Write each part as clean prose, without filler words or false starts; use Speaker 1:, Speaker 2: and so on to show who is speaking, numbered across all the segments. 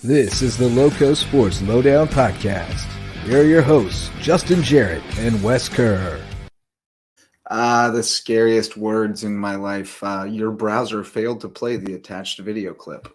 Speaker 1: This is the LowcoSports Lowdown podcast. Here are your hosts, Justin Jarrett and Wes Kerr.
Speaker 2: The scariest words in my life. Your browser failed to play the attached video clip.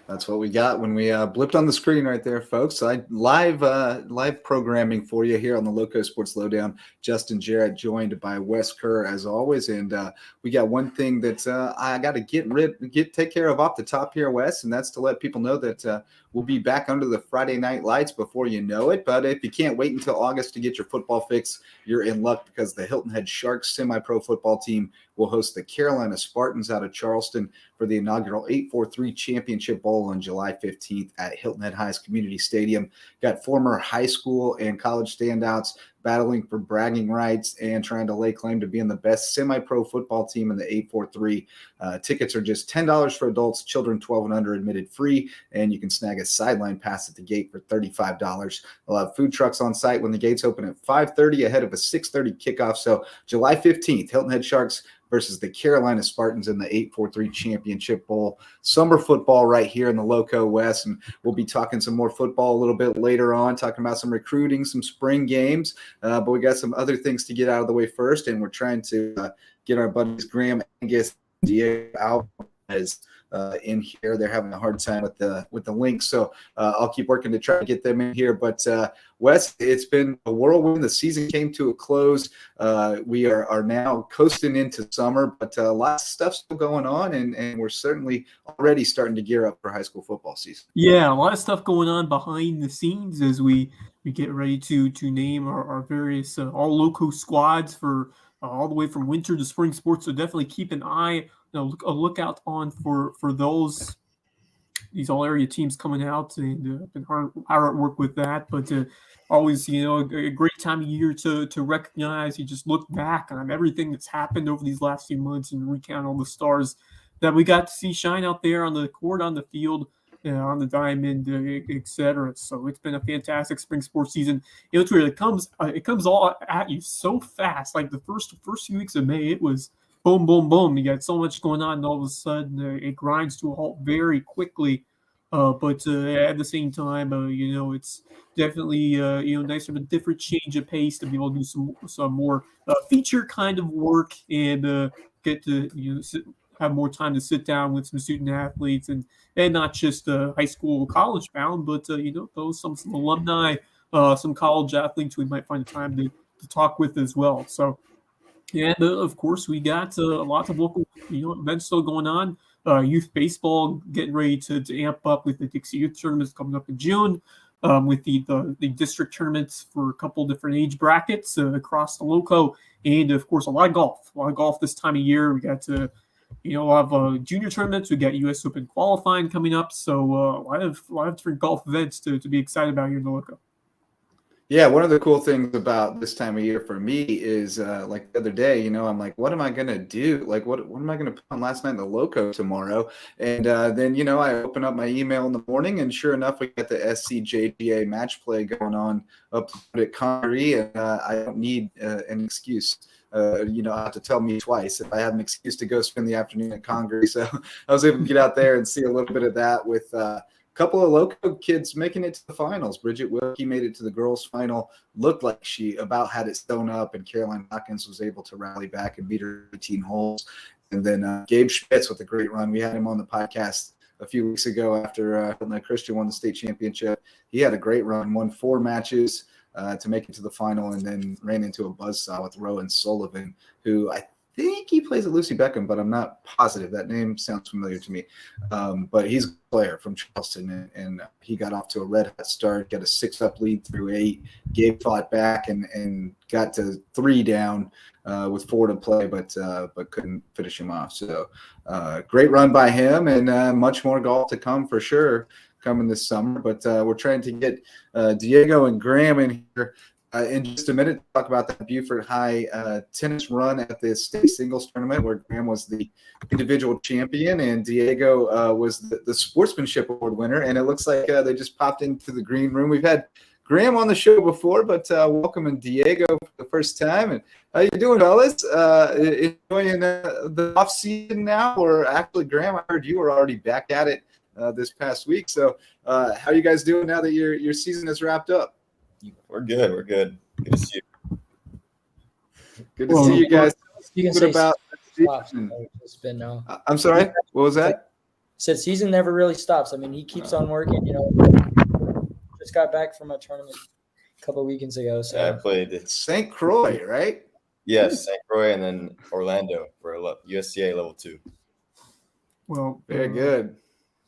Speaker 2: That's what we got when we blipped on the screen right there, folks. Live programming for you here on the LowcoSports Lowdown. Justin Jarrett joined by Wes Kerr as always, and we got one thing that I got to take care of off the top here, Wes, and that's to let people know that we'll be back under the Friday night lights before you know it. But if you can't wait until August to get your football fix, you're in luck because the Hilton Head Sharks semi-pro football team will host the Carolina Spartans out of Charleston for the inaugural 8-4-3 Championship Bowl on July 15th at Hilton Head High's Community Stadium. Got former high school and college standouts battling for bragging rights and trying to lay claim to being the best semi-pro football team in the 8-4-3. Tickets are just $10 for adults, children 12 and under admitted free, and you can snag a sideline pass at the gate for $35. They'll have food trucks on site when the gates open at 5:30 ahead of a 6:30 kickoff. So July 15th, Hilton Head Sharks versus the Carolina Spartans in the 8-4-3 Championship Bowl. Summer football right here in the Lowco West, and we'll be talking some more football a little bit later on, talking about some recruiting, some spring games, but we got some other things to get out of the way first, and we're trying to get our buddies Graeme, Angus, Diego, Alvarez in here. They're having a hard time with the link, so I'll keep working to try to get them in here. But Wes, it's been a whirlwind. The season came to a close. We are now coasting into summer, but lots of stuff still going on, and we're certainly already starting to gear up for high school football season.
Speaker 3: Yeah, a lot of stuff going on behind the scenes as we get ready to name our various all Lowco squads for all the way from winter to spring sports. So definitely keep an eye, a lookout on for these all area teams coming out, and been hard at work with that. But always, a great time of year to recognize. You just look back on everything that's happened over these last few months and recount all the stars that we got to see shine out there on the court, on the field, on the diamond, etc. So it's been a fantastic spring sports season. It's weird. It comes all at you so fast. Like the first few weeks of May, it was boom, boom, boom. You got so much going on, and all of a sudden it grinds to a halt very quickly. But at the same time, it's definitely nice to have a different change of pace to be able to do some more feature kind of work and get to have more time to sit down with some student athletes and not just high school, college bound, but those some alumni, some college athletes we might find time to talk with as well. So. And of course, we got lots of local events still going on. Youth baseball getting ready to amp up with the Dixie Youth tournaments coming up in June, with the district tournaments for a couple different age brackets across the Lowco, and of course a lot of golf this time of year. We got a lot of junior tournaments. We got U.S. Open qualifying coming up, so a lot of different golf events to be excited about here in the Lowco.
Speaker 2: Yeah, one of the cool things about this time of year for me is like the other day, I'm like, what am I going to do? Like, what am I going to put on last night in the Lowco tomorrow? And then, I open up my email in the morning, and sure enough, we got the SCJGA match play going on up at Connery, and I don't need an excuse. Have to tell me twice if I have an excuse to go spend the afternoon at Congress. So I was able to get out there and see a little bit of that with couple of Lowco kids making it to the finals. Bridget Wilkie made it to the girls' final. Looked like she about had it sewn up, and Caroline Hawkins was able to rally back and beat her 18 holes. And then Gabe Schmitz with a great run. We had him on the podcast a few weeks ago after Christian won the state championship. He had a great run, won 4 matches to make it to the final, and then ran into a buzzsaw with Rowan Sullivan, who I think he plays at Lucy Beckham, but I'm not positive. That name sounds familiar to me. But he's a player from Charleston, and he got off to a red hot start, got a 6-up lead through 8. Gabe fought back and got to 3 down with 4 to play, but couldn't finish him off. So great run by him, and much more golf to come for sure coming this summer. But we're trying to get Diego and Graeme in here in just a minute to talk about the Beaufort High tennis run at the state singles tournament, where Graeme was the individual champion and Diego was the sportsmanship award winner. And it looks like they just popped into the green room. We've had Graeme on the show before, but welcoming Diego for the first time. And how you doing, fellas? Enjoying the off season now, or actually, Graeme, I heard you were already back at it this past week. So how are you guys doing now that your season is wrapped up?
Speaker 4: We're good. We're good. Good to see you.
Speaker 2: Good to see you guys.
Speaker 5: You can
Speaker 2: What
Speaker 5: say
Speaker 2: about
Speaker 5: stops. It's been
Speaker 2: I'm sorry, what was that?
Speaker 5: Said season never really stops. I mean, he keeps on working. Just got back from a tournament a couple of weekends ago. So
Speaker 4: Yeah, I played
Speaker 2: St. Croix, right?
Speaker 4: Yes, St. Croix, and then Orlando for USCA level 2.
Speaker 3: Well,
Speaker 2: Very good.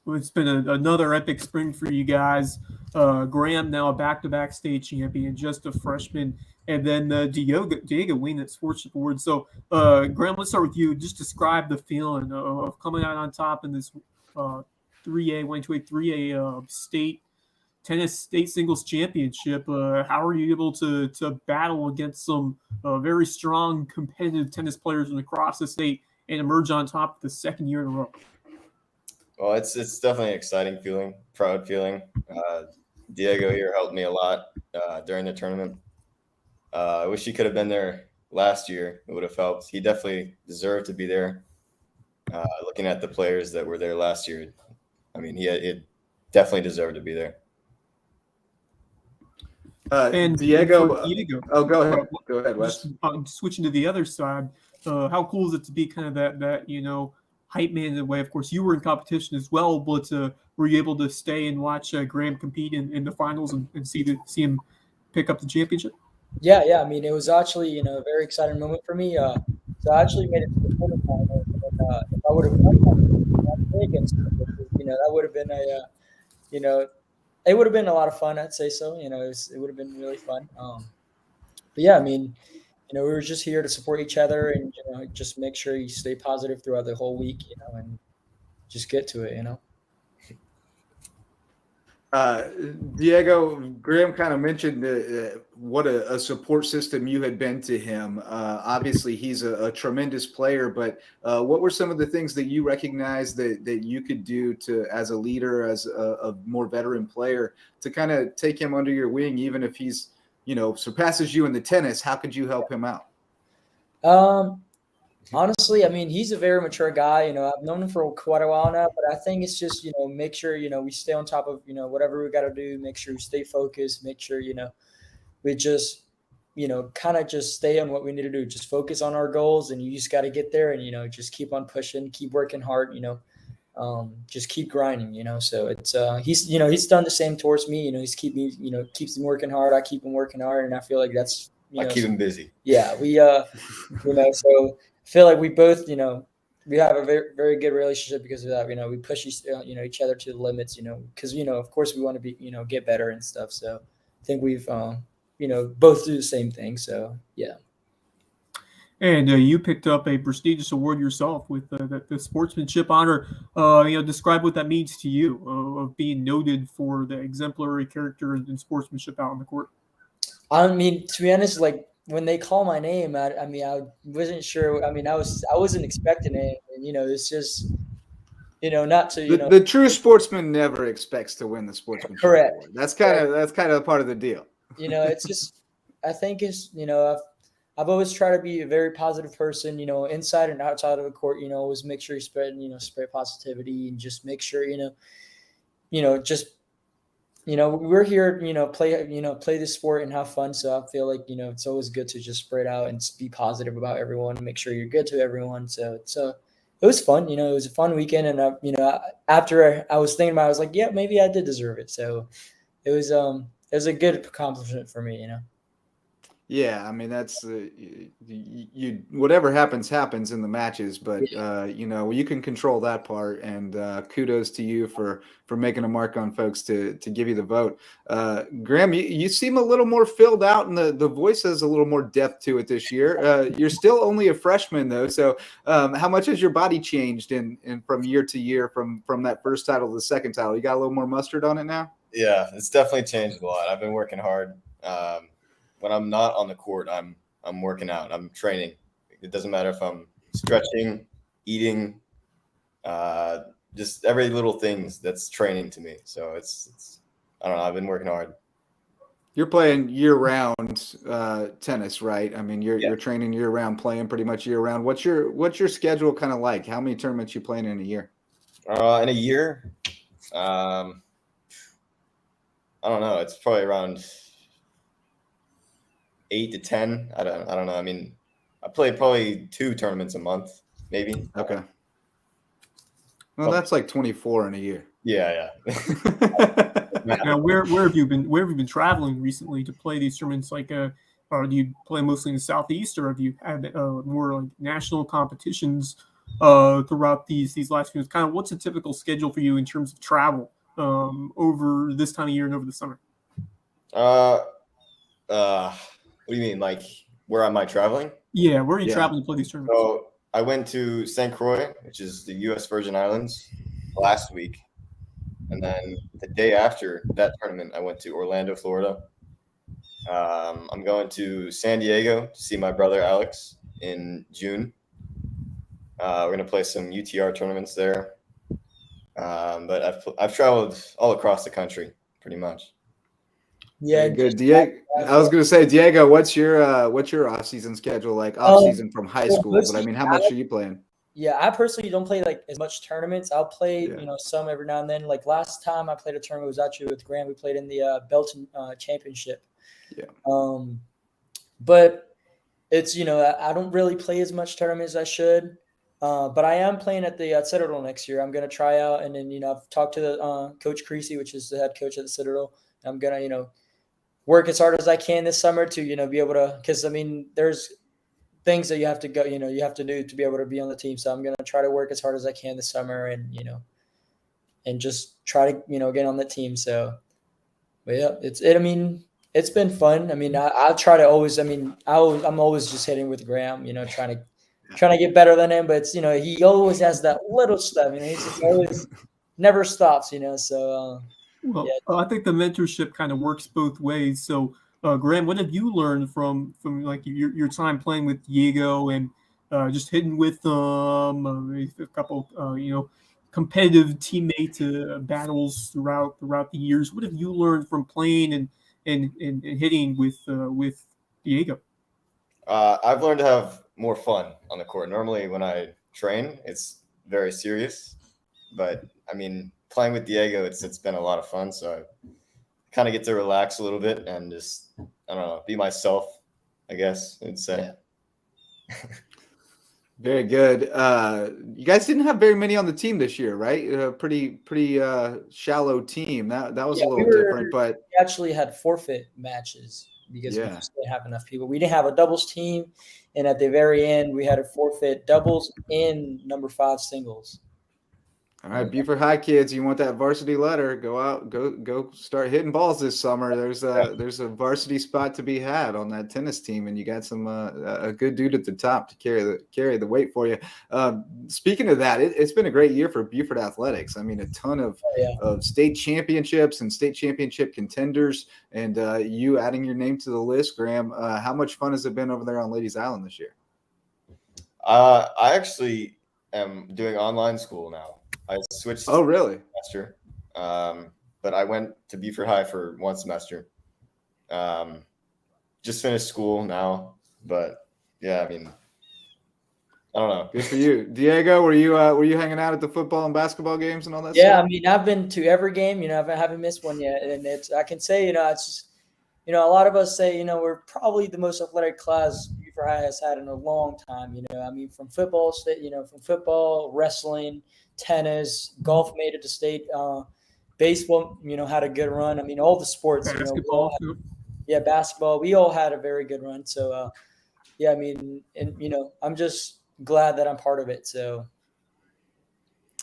Speaker 3: It's been another epic spring for you guys. Graeme, now a back-to-back state champion, just a freshman, and then Diego winning at Sports Board. So, Graeme, let's start with you. Just describe the feeling of coming out on top in this 3A, went to a 3A state tennis state singles championship. How are you able to battle against some very strong competitive tennis players from across the state and emerge on top the second year in a row?
Speaker 4: Well, it's definitely an exciting feeling, proud feeling. Diego here helped me a lot during the tournament. I wish he could have been there last year. It would have helped. He definitely deserved to be there. Looking at the players that were there last year, I mean, he definitely deserved to be there.
Speaker 3: And
Speaker 2: Diego,
Speaker 3: Diego,
Speaker 2: go ahead. Go ahead, Wes.
Speaker 3: Switching to the other side, how cool is it to be kind of that hype man in a way? Of course, you were in competition as well, but were you able to stay and watch Graeme compete in the finals and see him pick up the championship?
Speaker 5: Yeah. I mean, it was actually a very exciting moment for me. So I actually made it to the quarterfinals, and if I would have won against him, that would have been it would have been a lot of fun. I'd say so. It would have been really fun. But yeah, I mean, we were just here to support each other and just make sure you stay positive throughout the whole week, and just get to it,
Speaker 2: Diego, Graeme kind of mentioned what a support system you had been to him. Obviously, he's a tremendous player, but what were some of the things that you recognized that you could do as a leader, as a more veteran player, to kind of take him under your wing, even if he's surpasses you in the tennis? How could you help him out?
Speaker 5: Honestly, I mean, he's a very mature guy. I've known him for quite a while now, but I think it's just, make sure, we stay on top of, whatever we got to do, make sure we stay focused, make sure, we just, kind of just stay on what we need to do, just focus on our goals, and you just got to get there and, just keep on pushing, keep working hard, just keep grinding, so it's, he's done the same towards me, he's keeps me working hard. I keep him working hard, and I feel like that's,
Speaker 4: I keep him busy.
Speaker 5: Yeah. We, so I feel like we both, we have a very, very good relationship because of that. We push each other to the limits, because, of course we want to be, get better and stuff. So I think we've, both do the same thing. So, yeah.
Speaker 3: And you picked up a prestigious award yourself with the sportsmanship honor. Describe what that means to you of being noted for the exemplary character and sportsmanship out on the court.
Speaker 5: I mean, to be honest, like, when they call my name, I wasn't sure. I mean, I wasn't expecting it. And, it's just, not to,
Speaker 2: The true sportsman never expects to win the sportsmanship
Speaker 5: Correct.
Speaker 2: award. That's kind of part of the deal.
Speaker 5: It's just, I think it's, I've always tried to be a very positive person, inside and outside of the court, always make sure you spread positivity and just make sure, we're here, play this sport and have fun. So I feel like, it's always good to just spread out and be positive about everyone and make sure you're good to everyone. So it was fun. It was a fun weekend. And, after I was thinking about it, I was like, yeah, maybe I did deserve it. So it was a good accomplishment for me,
Speaker 2: Yeah, I mean, that's you. Whatever happens in the matches, but you can control that part. And kudos to you for making a mark on folks to give you the vote. Graeme, you seem a little more filled out, and the voice has a little more depth to it this year. You're still only a freshman though, so how much has your body changed in from year to year, from that first title to the second title? You got a little more mustard on it now?
Speaker 4: Yeah, it's definitely changed a lot. I've been working hard. When I'm not on the court, I'm working out. I'm training. It doesn't matter if I'm stretching, eating, just every little thing that's training to me. So it's I don't know. I've been working hard.
Speaker 2: You're playing year-round tennis, right? I mean, you're training year-round, playing pretty much year-round. What's your schedule kind of like? How many tournaments you playing in a year?
Speaker 4: In a year, I don't know. It's probably around 8 to 10. I don't know. I mean, I play probably 2 tournaments a month, maybe.
Speaker 2: Okay. Well, that's like 24 in a year.
Speaker 4: Yeah.
Speaker 3: Now, where have you been traveling recently to play these tournaments? Like, or do you play mostly in the Southeast, or have you had more like national competitions throughout these last few months? Kind of, what's a typical schedule for you in terms of travel over this time of year and over the summer?
Speaker 4: What do you mean? Like, where am I traveling?
Speaker 3: Yeah, where are you traveling to play these tournaments?
Speaker 4: So I went to St. Croix, which is the U.S. Virgin Islands, last week. And then the day after that tournament, I went to Orlando, Florida. I'm going to San Diego to see my brother Alex in June. We're going to play some UTR tournaments there. But I've traveled all across the country pretty much.
Speaker 5: Yeah,
Speaker 2: good. Diego, I was going to say, Diego, what's your off-season schedule like? Off-season from high school, but I mean, how much are you playing?
Speaker 5: Yeah, I personally don't play like as much tournaments. I'll play, some every now and then. Like last time I played a tournament was actually with Graeme. We played in the Belton Championship.
Speaker 2: Yeah.
Speaker 5: But it's I don't really play as much tournaments as I should. But I am playing at the Citadel next year. I'm gonna try out, and then I've talked to the Coach Creasy, which is the head coach at the Citadel. I'm gonna work as hard as I can this summer to be able to, because I mean there's things that you have to go, you have to do to be able to be on the team. So I'm going to try to work as hard as I can this summer and, and just try to, get on the team. So, but yeah, I mean, it's been fun. I mean, I try to always, I'm always just hitting with Graeme, trying to get better than him, but it's, he always has that little stuff, he's just always never stops, so.
Speaker 3: Well, I think the mentorship kind of works both ways. So, Graeme, what have you learned from like your time playing with Diego and just hitting with a couple competitive teammate battles throughout the years? What have you learned from playing and hitting with Diego?
Speaker 4: I've learned to have more fun on the court. Normally, when I train, it's very serious, but I mean, playing with Diego, it's been a lot of fun. So I kind of get to relax a little bit and just, I don't know, be myself, I guess I'd say.
Speaker 2: Yeah. Very good. You guys didn't have very many on the team this year, right? Pretty shallow team. That was a little different, but
Speaker 5: we actually had forfeit matches because we just didn't have enough people. We didn't have a doubles team, and at the very end, we had a forfeit doubles and number 5 singles.
Speaker 2: All right, Beaufort High kids, you want that varsity letter? Go out, go start hitting balls this summer. There's a varsity spot to be had on that tennis team, and you got some a good dude at the top to carry the weight for you. Speaking of that, it's been a great year for Beaufort athletics. I mean, a ton of state championships and state championship contenders, and you adding your name to the list, Graeme. How much fun has it been over there on Ladies Island this year?
Speaker 4: I actually am doing online school now. I switched.
Speaker 2: Oh, really?
Speaker 4: Semester, but I went to Beaufort High for 1 semester. Just finished school now, but yeah, I mean, I don't know.
Speaker 2: Good for you, Diego. Were you hanging out at the football and basketball games and all that?
Speaker 5: Yeah,
Speaker 2: stuff?
Speaker 5: I mean, I've been to every game. I haven't missed one yet, and I can say, it's just, a lot of us say, we're probably the most athletic class Beaufort High has had in a long time. I mean, from football, wrestling, tennis, golf made it to state. Baseball, had a good run. I mean, all the sports.
Speaker 3: Basketball.
Speaker 5: Basketball. We all had a very good run. So, I mean, and I'm just glad that I'm part of it. So.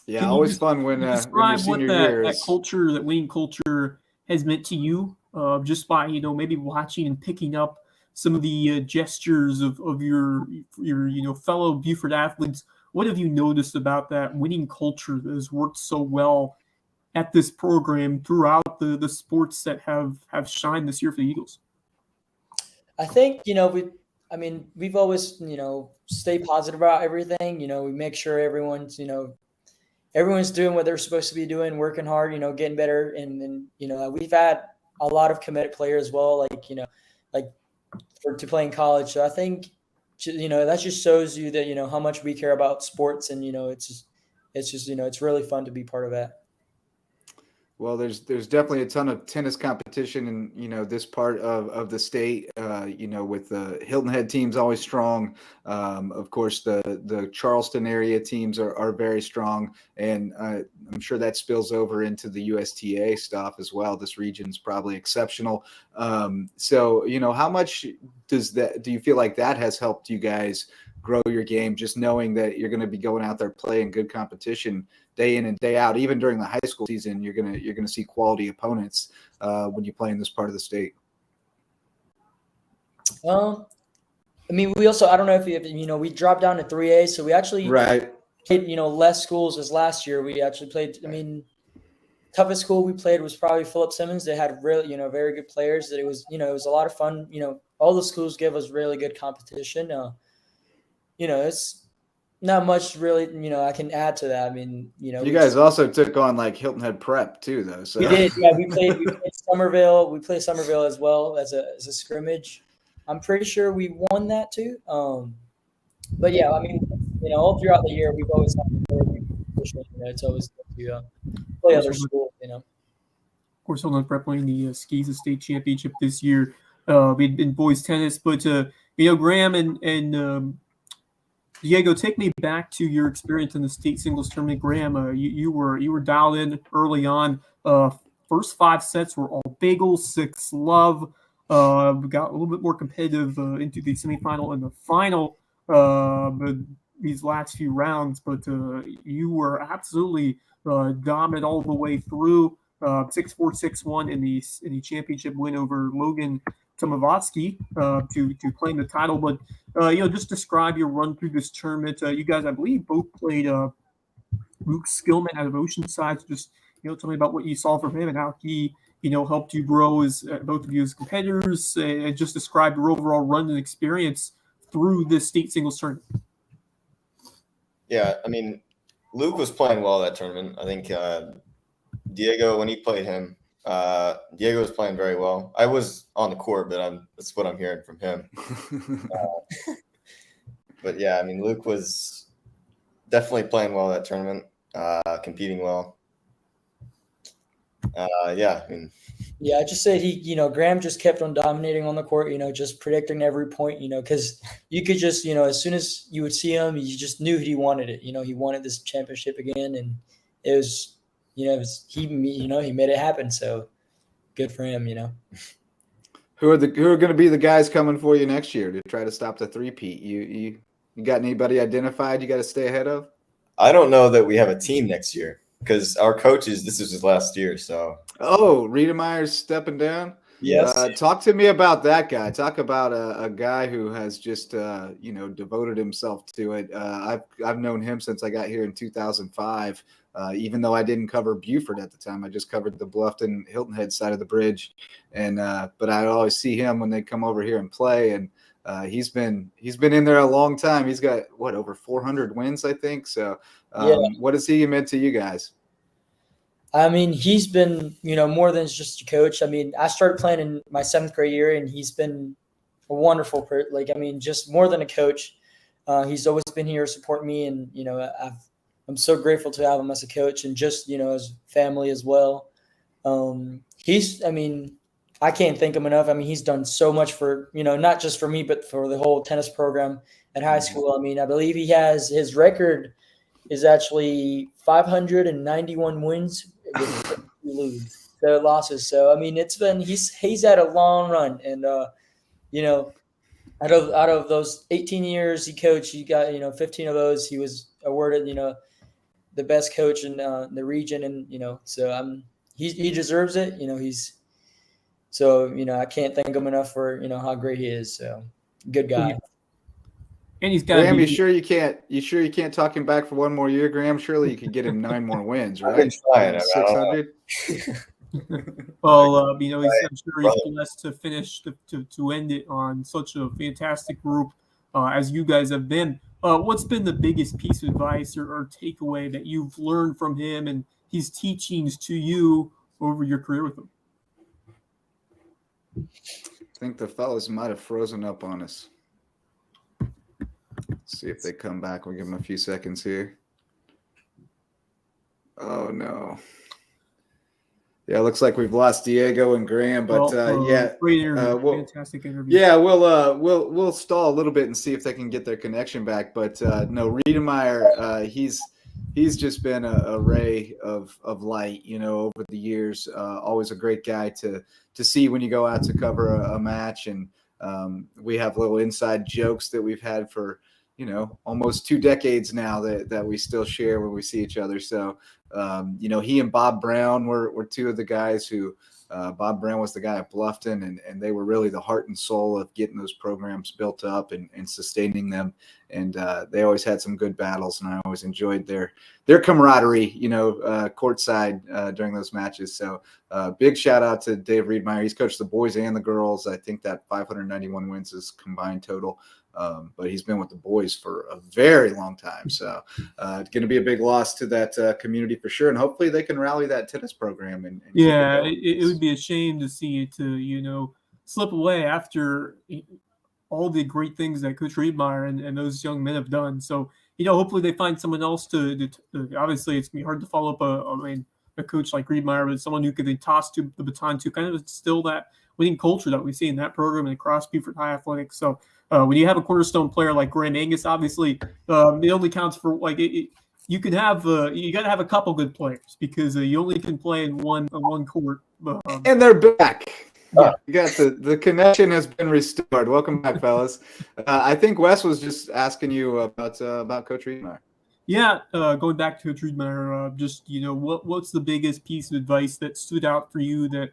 Speaker 2: Yeah, always fun when your senior year
Speaker 3: that culture, that winning culture, has meant to you. Just by maybe watching and picking up some of the gestures of your fellow Beaufort athletes. What have you noticed about that winning culture that has worked so well at this program throughout the sports that have shined this year for the Eagles?
Speaker 5: I think we've always stay positive about everything. We make sure everyone's doing what they're supposed to be doing, working hard, getting better, and we've had a lot of committed players as well, to play in college. So I think that just shows you that how much we care about sports, and it's just it's really fun to be part of that.
Speaker 2: Well, there's definitely a ton of tennis competition in this part of the state. With the Hilton Head teams always strong. Of course, the Charleston area teams are very strong, and I'm sure that spills over into the USTA stuff as well. This region's probably exceptional. So how much do you feel like that has helped you guys grow your game, just knowing that you're going to be going out there playing good competition day in and day out? Even during the high school season, you're gonna see quality opponents when you play in this part of the state.
Speaker 5: I mean, we also, I don't know if we dropped down to 3A, so we actually
Speaker 2: Right.
Speaker 5: played less schools as last year. We actually played. I mean, toughest school we played was probably Philip Simmons. They had really very good players. That it was it was a lot of fun. All the schools give us really good competition. It's not much really, I can add to that. I mean,
Speaker 2: you guys also took on like Hilton Head Prep too, though. So
Speaker 5: we did. Yeah, we played Somerville. We played Somerville as well as a scrimmage. I'm pretty sure we won that too. But yeah, I mean, all throughout the year, we've always had a very good competition. It's always good to play other schools.
Speaker 3: Of course, Hilton Head Prep winning the Skeeza State Championship this year in boys tennis. But Graeme and Diego, take me back to your experience in the state singles tournament. Graeme, you were dialed in early on. First 5 sets were all bagels, 6 love. We got a little bit more competitive into the semifinal and the final these last few rounds, but you were absolutely dominant all the way through. 6-4, 6-1 in the championship win over Logan Tomovatsky to claim the title. But just describe your run through this tournament. You guys, I believe, both played Luke Skillman out of Oceanside. So just tell me about what you saw from him and how he helped you grow as both of you as competitors, and just describe your overall run and experience through this state singles tournament.
Speaker 4: Yeah, I mean, Luke was playing well that tournament. I think Diego, when he played him, Diego was playing very well. I was on the court, but that's what I'm hearing from him. But yeah, I mean, Luke was definitely playing well that tournament, competing well. Yeah, I mean.
Speaker 5: Yeah, I just said Graeme just kept on dominating on the court, just predicting every point, because you could just, as soon as you would see him, you just knew he wanted it. He wanted this championship again, and it was, he made it happen. So good for him,
Speaker 2: Who are going to be the guys coming for you next year to try to stop the three-peat? You got anybody identified you got to stay ahead of?
Speaker 4: I don't know that we have a team next year because our coaches, this is his last year. So.
Speaker 2: Oh, Riedemeyer's stepping down?
Speaker 4: Yes.
Speaker 2: Talk to me about that guy. Talk about a guy who has just, devoted himself to it. I've known him since I got here in 2005. Even though I didn't cover Beaufort at the time, I just covered the Bluffton Hilton Head side of the bridge. And but I always see him when they come over here and play. And he's been in there a long time. He's got over 400 wins, I think. So what has he meant to you guys?
Speaker 5: I mean, he's been, more than just a coach. I mean, I started playing in my 7th grade year, and he's been a wonderful just more than a coach. He's always been here supporting me, and I'm so grateful to have him as a coach and just, as family as well. I can't thank him enough. I mean, he's done so much for, not just for me, but for the whole tennis program at high school. I mean, I believe his record is actually 591 wins with losses. So, I mean, he's had a long run, and, out of those 18 years he coached, he got, 15 of those, he was awarded, the best coach in the region. And, so he deserves it. I can't thank him enough for, how great he is. So good guy.
Speaker 3: And he's got.
Speaker 2: Graeme, you sure you can't talk him back for one more year, Graeme? Surely you could get him 9 more wins, right?
Speaker 4: I've been trying.
Speaker 2: 600.
Speaker 3: Well, I'm sure he's blessed to finish to end it on such a fantastic group as you guys have been. What's been the biggest piece of advice or takeaway that you've learned from him and his teachings to you over your career with him?
Speaker 2: I think the fellas might have frozen up on us. Let's see if they come back. We'll give them a few seconds here. Oh, no. Yeah, it looks like we've lost Diego and Graeme, but
Speaker 3: great interview, fantastic interview.
Speaker 2: Yeah, we'll stall a little bit and see if they can get their connection back. But no, Riedemeyer, he's just been a ray of light, over the years. Always a great guy to see when you go out to cover a match, and we have little inside jokes that we've had for almost 2 decades now that we still share when we see each other. So he and Bob Brown were 2 of the guys who. Bob Brown was the guy at Bluffton, and they were really the heart and soul of getting those programs built up and sustaining them. And they always had some good battles, and I always enjoyed their camaraderie, courtside during those matches. So big shout out to Dave Riedemeyer. He's coached the boys and the girls. I think that 591 wins is combined total. But he's been with the boys for a very long time. So it's going to be a big loss to that community for sure. And hopefully they can rally that tennis program. And
Speaker 3: it would be a shame to see it slip away after all the great things that Coach Riedemeyer and those young men have done. So, hopefully they find someone else to obviously it's going to be hard to follow up a coach like Riedemeyer, but someone who could then toss the baton to kind of instill that winning culture that we see in that program and across Beaufort High athletics. So, when you have a cornerstone player like Graeme Angus, obviously it only counts for you can have you got to have a couple good players because you only can play in one court.
Speaker 2: And they're back. Yeah. You got the connection has been restored. Welcome back, fellas. I think Wes was just asking you about Coach Riedemeyer.
Speaker 3: Yeah, going back to Coach Riedemeyer, just what's the biggest piece of advice that stood out for you that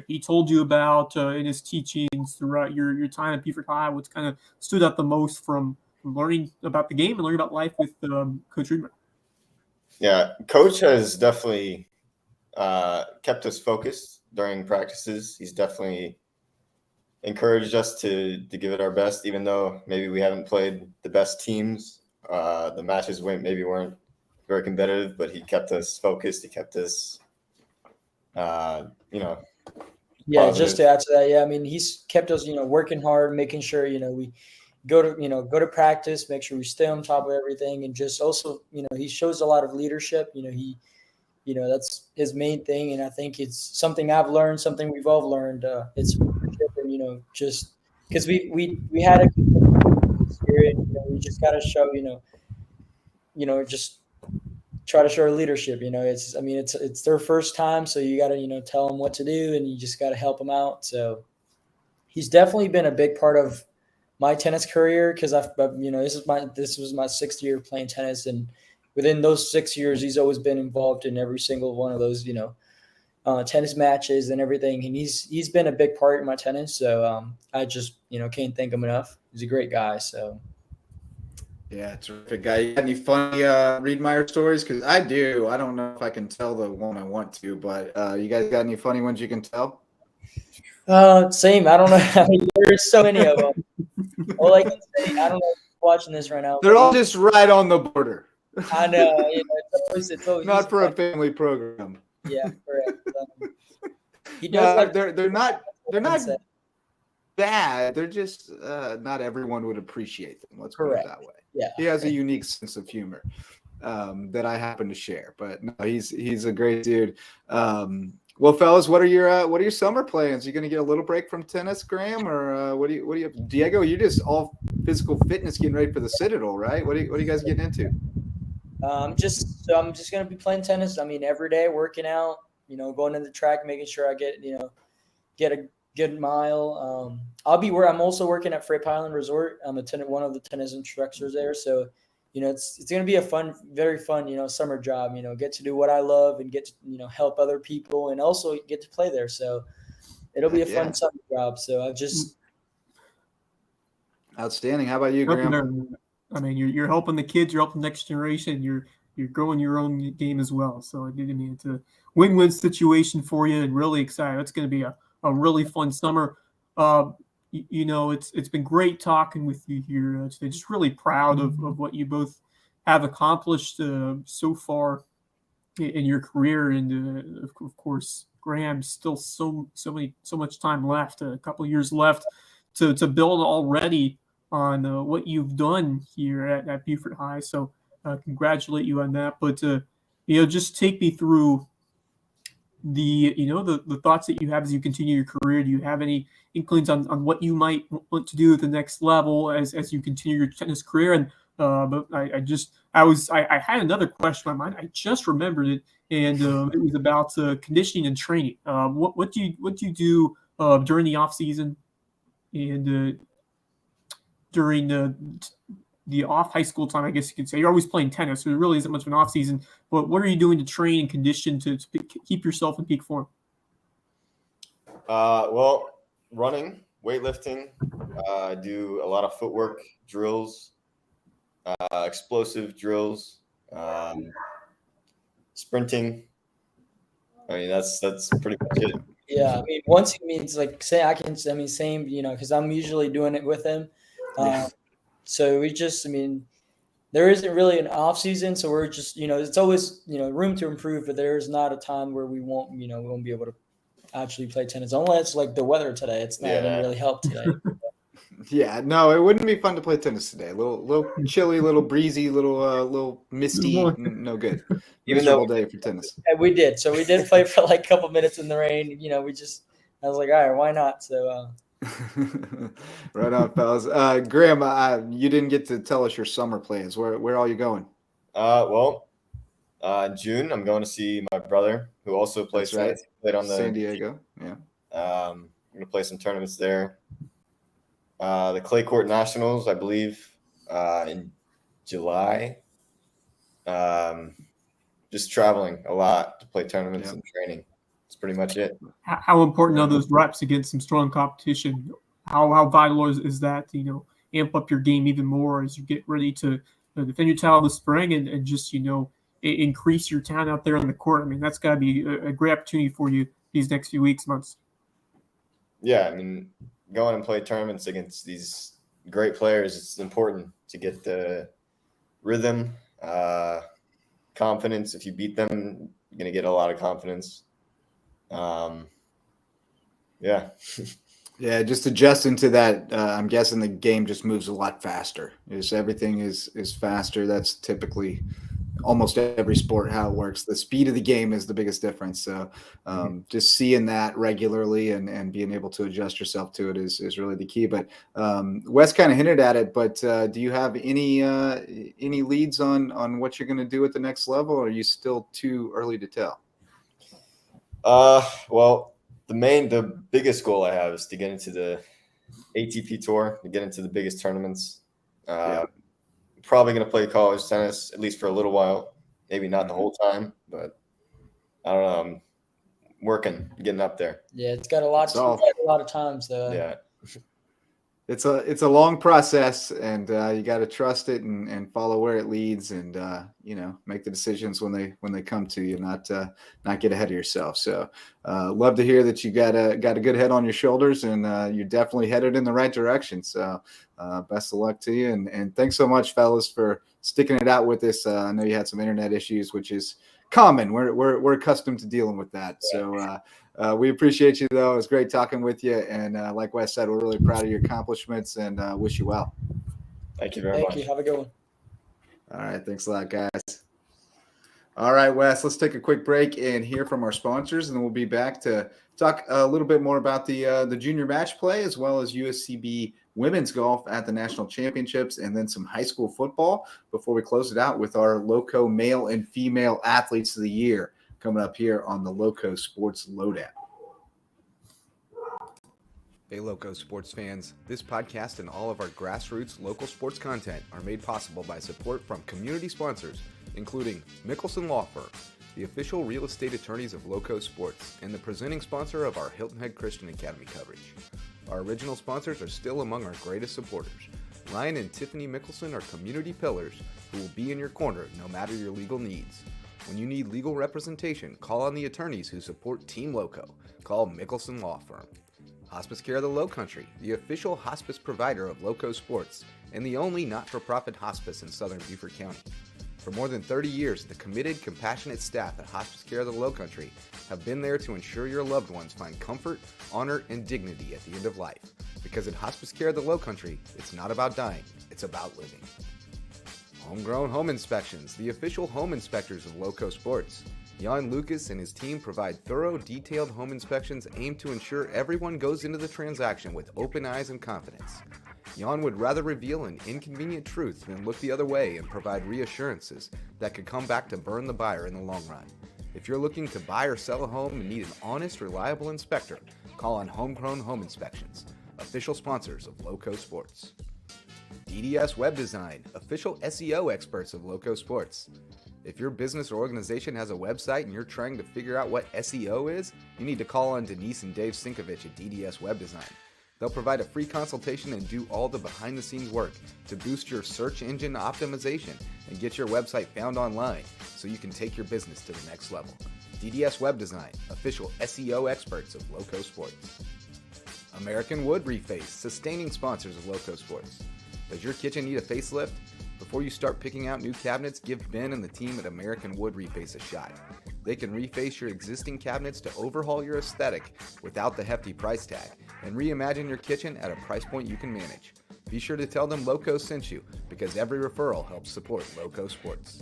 Speaker 3: he told you about in his teachings throughout your time at Beaufort High? What's kind of stood out the most from learning about the game and learning about life with Coach Riedemeyer?
Speaker 4: Yeah, Coach has definitely kept us focused during practices. He's definitely encouraged us to give it our best, even though maybe we haven't played the best teams. The matches weren't very competitive, but he kept us focused. He kept us,
Speaker 5: Yeah,
Speaker 4: positive.
Speaker 5: just to add to that, I mean, he's kept us, working hard, making sure, we go to practice, make sure we stay on top of everything, and just also, he shows a lot of leadership. That's his main thing, and I think it's something I've learned, something we've all learned. It's leadership, and just because we had a spirit, we just got to show, just try to show leadership. It's their first time, so you got to tell them what to do, and you just got to help them out. So he's definitely been a big part of my tennis career because this was my 6th year playing tennis, and within those 6 years, he's always been involved in every single one of those tennis matches and everything, and he's been a big part in my tennis. So I just can't thank him enough. He's a great guy. So.
Speaker 2: Yeah, terrific guy. You got any funny Riedemeyer stories? Because I do. I don't know if I can tell the one I want to, but you guys got any funny ones you can tell?
Speaker 5: Same. I don't know. There's so many of them. All I can say, I don't know if you're watching this right now.
Speaker 2: They're all just right on the border.
Speaker 5: I know. It's always
Speaker 2: not for a family program.
Speaker 5: Yeah, correct. He does.
Speaker 2: They're not bad. They're just not everyone would appreciate them. Let's put it that way.
Speaker 5: Yeah,
Speaker 2: he has a unique sense of humor that I happen to share. But no, he's a great dude. Well, fellas, what are your summer plans? You going to get a little break from tennis, Graeme, or what do you? Diego, you're just all physical fitness, getting ready for the Citadel, right? What are you guys getting into?
Speaker 5: I'm just going to be playing tennis. I mean, every day working out. Going to the track, making sure I get a good mile. I'm also working at Fripp Highland Resort. I'm one of the tennis instructors there. So, it's going to be a very fun, summer job, get to do what I love and get to, help other people and also get to play there. So it'll be a fun summer job. So I've just.
Speaker 2: Outstanding. How about you, Graeme?
Speaker 3: I mean, you're helping the kids, you're helping the next generation, you're growing your own game as well. So it's a win-win situation for you and really excited. It's going to be a really fun summer. It's been great talking with you here today. Just really proud of what you both have accomplished so far in your career, and of course, Graeme, still so much time left, a couple of years left to build already on what you've done here at Beaufort High. So congratulate you on that. But just take me through the thoughts that you have as you continue your career? Do you have any inklings on what you might want to do at the next level as you continue your tennis career? And but I had another question in my mind. I just remembered it, and it was about conditioning and training. What do you do during the off season and during the off high school time? I guess you could say you're always playing tennis, so there really isn't much of an off season. But what are you doing to train and condition to keep yourself in peak form?
Speaker 4: Well, running, weightlifting, do a lot of footwork drills, explosive drills, sprinting. I mean, that's pretty much it.
Speaker 5: Yeah, I mean, once he means like same, because I'm usually doing it with him. So there isn't really an off season, so we're just, it's always, room to improve, but there's not a time where we won't be able to actually play tennis, unless like the weather today. It didn't really help today.
Speaker 2: Yeah, no, it wouldn't be fun to play tennis today. A little chilly, little breezy, little misty. No good.
Speaker 4: Even though
Speaker 2: day for tennis.
Speaker 5: And we did. So we did play for like a couple minutes in the rain. I was like, all right, why not? So.
Speaker 2: Right on, fellas. Graeme, you didn't get to tell us your summer plans. Where are you going?
Speaker 4: In June, I'm going to see my brother, who also plays tennis. Played on the
Speaker 2: San Diego. Yeah.
Speaker 4: I'm going to play some tournaments there. The Clay Court Nationals, I believe, in July. Just traveling a lot to play tournaments and training. That's pretty much it.
Speaker 3: How important are those reps against some strong competition? How vital is that to, amp up your game even more as you get ready to defend your title this spring and just, increase your talent out there on the court? I mean, that's got to be a great opportunity for you these next few weeks, months.
Speaker 4: Yeah, I mean, going and play tournaments against these great players, it's important to get the rhythm, confidence. If you beat them, you're going to get a lot of confidence. Yeah.
Speaker 2: Yeah, just adjusting to that. I'm guessing the game just moves a lot faster. Everything is faster. That's typically almost every sport how it works. The speed of the game is the biggest difference. So just seeing that regularly and being able to adjust yourself to it is really the key. But Wes kind of hinted at it, but do you have any leads on what you're going to do at the next level, or are you still too early to tell?
Speaker 4: Well, the biggest goal I have is to get into the ATP tour, to get into the biggest tournaments. Probably going to play college tennis, at least for a little while, maybe not the whole time, but I don't know. I'm working, getting up there.
Speaker 5: Yeah, it's got a lot of times though.
Speaker 4: Yeah.
Speaker 2: It's a long process, and you got to trust it and follow where it leads, and make the decisions when they come to you, not get ahead of yourself. So love to hear that you got a good head on your shoulders, and you're definitely headed in the right direction. So best of luck to you, and thanks so much, fellas, for sticking it out with us. I know you had some internet issues, which is common. We're accustomed to dealing with that. So we appreciate you, though. It was great talking with you. And like Wes said, we're really proud of your accomplishments and wish you well.
Speaker 4: Thank you very much.
Speaker 5: Thank you. Have a good one.
Speaker 2: All right. Thanks a lot, guys. All right, Wes, let's take a quick break and hear from our sponsors, and then we'll be back to talk a little bit more about the junior match play, as well as USCB women's golf at the national championships, and then some high school football before we close it out with our Lowco male and female athletes of the year coming up here on the LowcoSports Lowdown.
Speaker 1: Hey, Lowco sports fans. This podcast and all of our grassroots local sports content are made possible by support from community sponsors, including Mickelson Law Firm, the official real estate attorneys of Lowco Sports, and the presenting sponsor of our Hilton Head Christian Academy coverage. Our original sponsors are still among our greatest supporters. Ryan and Tiffany Mickelson are community pillars who will be in your corner no matter your legal needs. When you need legal representation, call on the attorneys who support Team Lowco. Call Mickelson Law Firm. Hospice Care of the Lowcountry, the official hospice provider of Lowco Sports, and the only not-for-profit hospice in southern Beaufort County. For more than 30 years, the committed, compassionate staff at Hospice Care of the Lowcountry have been there to ensure your loved ones find comfort, honor, and dignity at the end of life. Because at Hospice Care of the Lowcountry, it's not about dying, it's about living. Homegrown Home Inspections, the official home inspectors of Lowco Sports. Jan Lucas and his team provide thorough, detailed home inspections aimed to ensure everyone goes into the transaction with open eyes and confidence. Jan would rather reveal an inconvenient truth than look the other way and provide reassurances that could come back to burn the buyer in the long run. If you're looking to buy or sell a home and need an honest, reliable inspector, call on Homegrown Home Inspections, official sponsors of Lowco Sports. DDS Web Design, official SEO experts of Lowco Sports. If your business or organization has a website and you're trying to figure out what SEO is, you need to call on Denise and Dave Sinkovich at DDS Web Design. They'll provide a free consultation and do all the behind-the-scenes work to boost your search engine optimization and get your website found online so you can take your business to the next level. DDS Web Design, official SEO experts of Lowco Sports. American Wood Reface, sustaining sponsors of Lowco Sports. Does your kitchen need a facelift? Before you start picking out new cabinets, give Ben and the team at American Wood Reface a shot. They can reface your existing cabinets to overhaul your aesthetic without the hefty price tag and reimagine your kitchen at a price point you can manage. Be sure to tell them Lowco sent you, because every referral helps support Lowco Sports.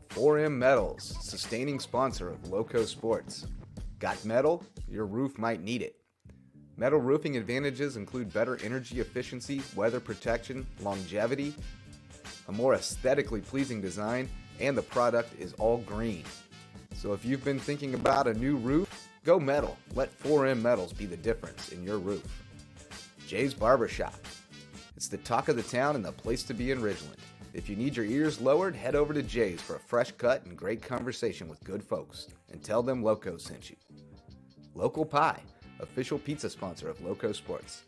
Speaker 1: 4M Metals, sustaining sponsor of Lowco Sports. Got metal? Your roof might need it. Metal roofing advantages include better energy efficiency, weather protection, longevity, a more aesthetically pleasing design, and the product is all green. So if you've been thinking about a new roof, go metal. Let 4M Metals be the difference in your roof. Jay's Barbershop. It's the talk of the town and the place to be in Ridgeland. If you need your ears lowered, head over to Jay's for a fresh cut and great conversation with good folks. And tell them Lowco sent you. Local Pie, official pizza sponsor of Lowco Sports.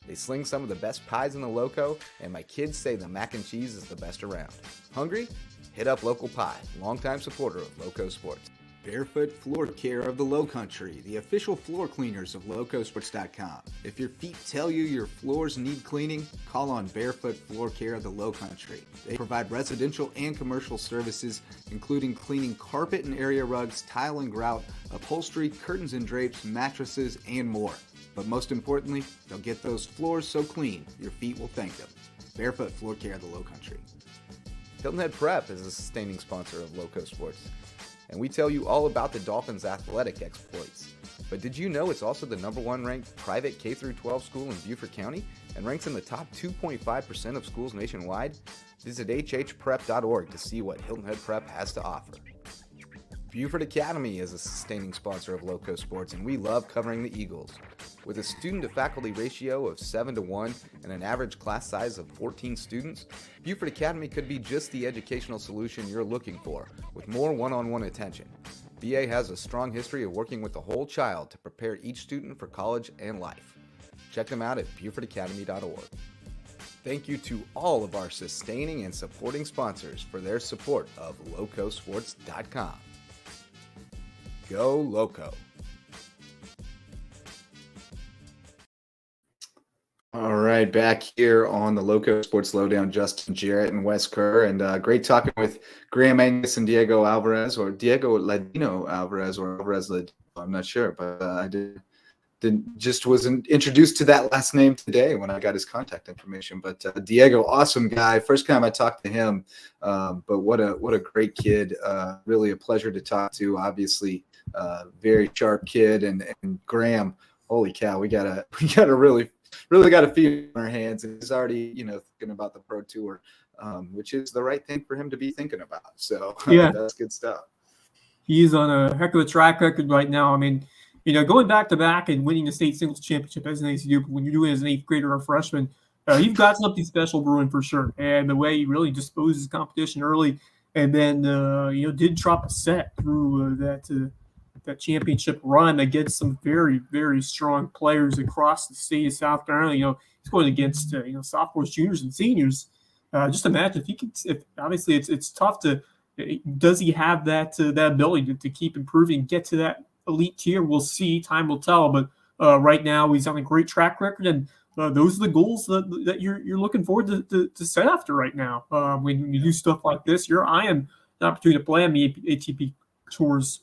Speaker 1: They sling some of the best pies in the Lowco, and my kids say the mac and cheese is the best around. Hungry? Hit up Local Pie, longtime supporter of Lowco Sports. Barefoot Floor Care of the Lowcountry, the official floor cleaners of LowcoSports.com. If your feet tell you your floors need cleaning, call on Barefoot Floor Care of the Lowcountry. They provide residential and commercial services, including cleaning carpet and area rugs, tile and grout, upholstery, curtains and drapes, mattresses, and more. But most importantly, they'll get those floors so clean, your feet will thank them. Barefoot Floor Care of the Lowcountry. Hilton Head Prep is a sustaining sponsor of Lowco Sports, and we tell you all about the Dolphins' athletic exploits. But did you know it's also the #1 ranked private K-12 school in Beaufort County and ranks in the top 2.5% of schools nationwide? Visit hhprep.org to see what Hilton Head Prep has to offer. Beaufort Academy is a sustaining sponsor of Lowco Sports, and we love covering the Eagles. With a student-to-faculty ratio of 7-1 and an average class size of 14 students, Beaufort Academy could be just the educational solution you're looking for, with more one-on-one attention. BA has a strong history of working with the whole child to prepare each student for college and life. Check them out at BeaufortAcademy.org. Thank you to all of our sustaining and supporting sponsors for their support of LowcoSports.com. Go Lowco.
Speaker 2: All right, back here on the Lowco Sports Lowdown, Justin Jarrett and Wes Kerr, and great talking with Graeme, Angus, and Diego Alvarez, or Diego Ladino Alvarez, or Alvarez Ladino. I'm not sure, but I wasn't introduced to that last name today when I got his contact information. But Diego, awesome guy. First time I talked to him, but what a great kid. Really a pleasure to talk to. Obviously, very sharp kid, and Graeme. Holy cow, we got a really got a few in our hands, and he's already, thinking about the Pro Tour, which is the right thing for him to be thinking about. So yeah, that's good stuff.
Speaker 3: He's on a heck of a track record right now. I mean, going back to back and winning the state singles championship as an ACU, when you're doing it as an 8th grader or freshman, you've got something special brewing for sure. And the way he really disposes competition early, and then did drop a set through that championship run against some very, very strong players across the state of South Carolina. He's going against sophomores, juniors, and seniors. Just imagine if he could. If obviously it's tough to. Does he have that ability to keep improving and get to that elite tier? We'll see. Time will tell. But right now he's on a great track record, and those are the goals that you're looking forward to set after right now. When you do stuff like this, you're eyeing the opportunity to play on the ATP tours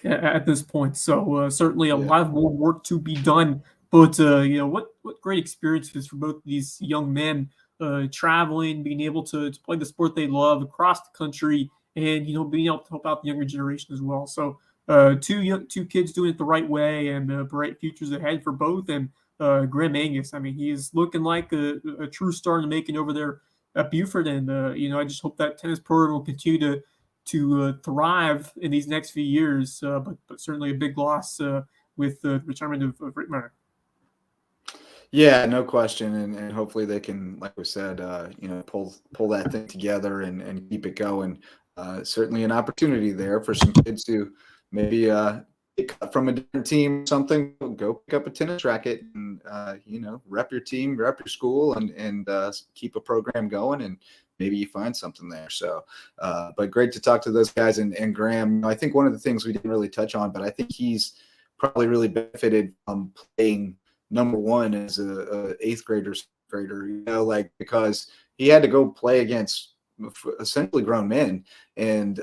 Speaker 3: at this point. So certainly a lot more work to be done. But what great experiences for both of these young men traveling, being able to play the sport they love across the country, and being able to help out the younger generation as well. So two kids doing it the right way, and bright futures ahead for both. And Graeme Angus, I mean, he is looking like a true star in the making over there at Beaufort, and I just hope that tennis program will continue to thrive in these next few years. But certainly a big loss with the retirement of Rick Meyer.
Speaker 2: Yeah, no question, and hopefully they can, like we said, pull that thing together and keep it going. Certainly an opportunity there for some kids who maybe get cut from a different team or something. Go pick up a tennis racket and rep your team, rep your school, and keep a program going, and maybe you find something there. So, but great to talk to those guys. And Graeme, I think one of the things we didn't really touch on, but I think he's probably really benefited from playing number one as a eighth grader, because he had to go play against essentially grown men and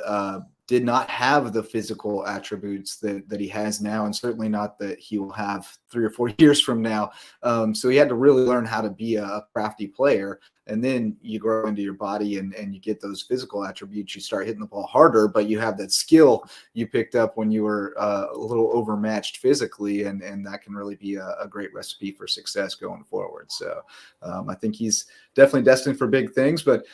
Speaker 2: did not have the physical attributes that he has now, and certainly not that he will have 3 or 4 years from now. So he had to really learn how to be a crafty player. And then you grow into your body and you get those physical attributes. You start hitting the ball harder, but you have that skill you picked up when you were a little overmatched physically, and that can really be a great recipe for success going forward. So I think he's definitely destined for big things. But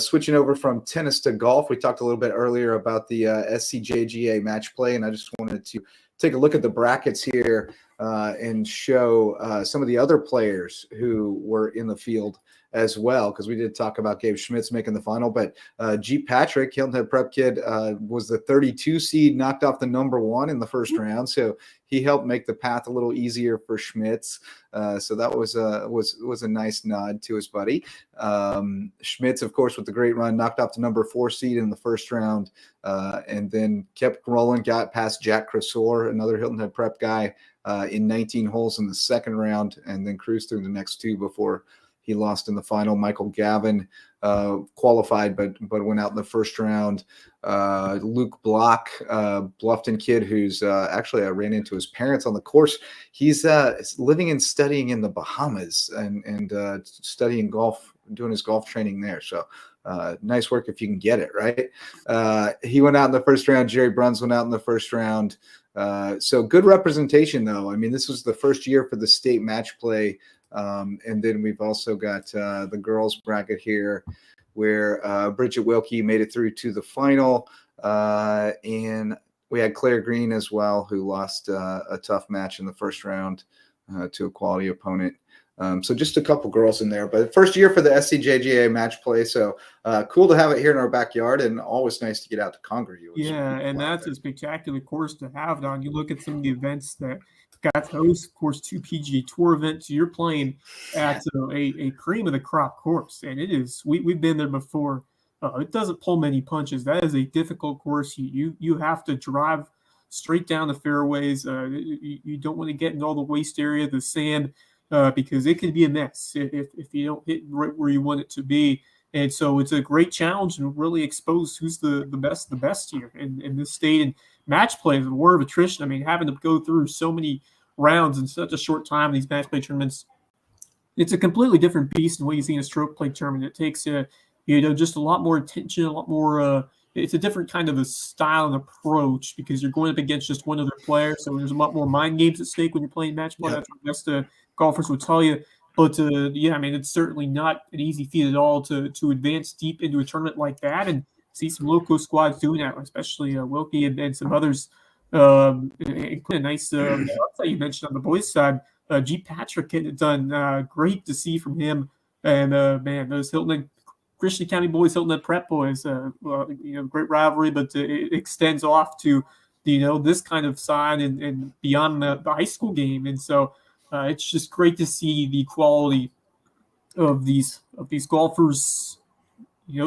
Speaker 2: switching over from tennis to golf, we talked a little bit earlier about the SCJGA match play, and I just wanted to take a look at the brackets here and show some of the other players who were in the field as well, because we did talk about Gabe Schmitz making the final, but G. Patrick, Hilton Head Prep kid, was the 32 seed, knocked off the number 1 in the first round, so he helped make the path a little easier for Schmitz. So that was a nice nod to his buddy. Schmitz, of course, with the great run, knocked off the number 4 seed in the first round, and then kept rolling, got past Jack Cresor, another Hilton Head Prep guy, in 19 holes in the second round, and then cruised through the next 2 before he lost in the final. Michael Gavin qualified, but went out in the first round. Luke Block, Bluffton kid, who's actually I ran into his parents on the course. He's living and studying in the Bahamas and studying golf, doing his golf training there. So nice work if you can get it, right? He went out in the first round. Jerry Bruns went out in the first round. So good representation, though. I mean, this was the first year for the state match play. And then we've also got the girls bracket here where Bridget Wilkie made it through to the final. And we had Claire Green as well, who lost a tough match in the first round to a quality opponent. So just a couple girls in there, but first year for the SCJGA match play. So cool to have it here in our backyard, and always nice to get out to Congaree.
Speaker 3: Yeah, and that's a spectacular course to have, Don. You look at some of the events that got to host, of course, 2 PGA Tour events. You're playing at a cream of the crop course, and it is. We've been there before. It doesn't pull many punches. That is a difficult course. You have to drive straight down the fairways. You don't want to get in all the waste area, the sand, because it can be a mess if you don't hit right where you want it to be. And so it's a great challenge and really expose who's the best here in this state. And match play is a war of attrition. I mean, having to go through so many rounds in such a short time, these match play tournaments, it's a completely different beast than what you see in a stroke play tournament. It takes just a lot more attention, a lot more. It's a different kind of a style and approach because you're going up against just one other player. So there's a lot more mind games at stake when you're playing match play. Yep. That's what golfers will tell you. But I mean, it's certainly not an easy feat at all to advance deep into a tournament like that and see some Lowco squads doing that, especially Wilkie and some others. Including a nice that you mentioned on the boys' side. G. Patrick had done great to see from him. And man, those Christian County boys, Hilton Head Prep boys, great rivalry, but it extends off to this kind of side and beyond the high school game. And so it's just great to see the quality of these golfers,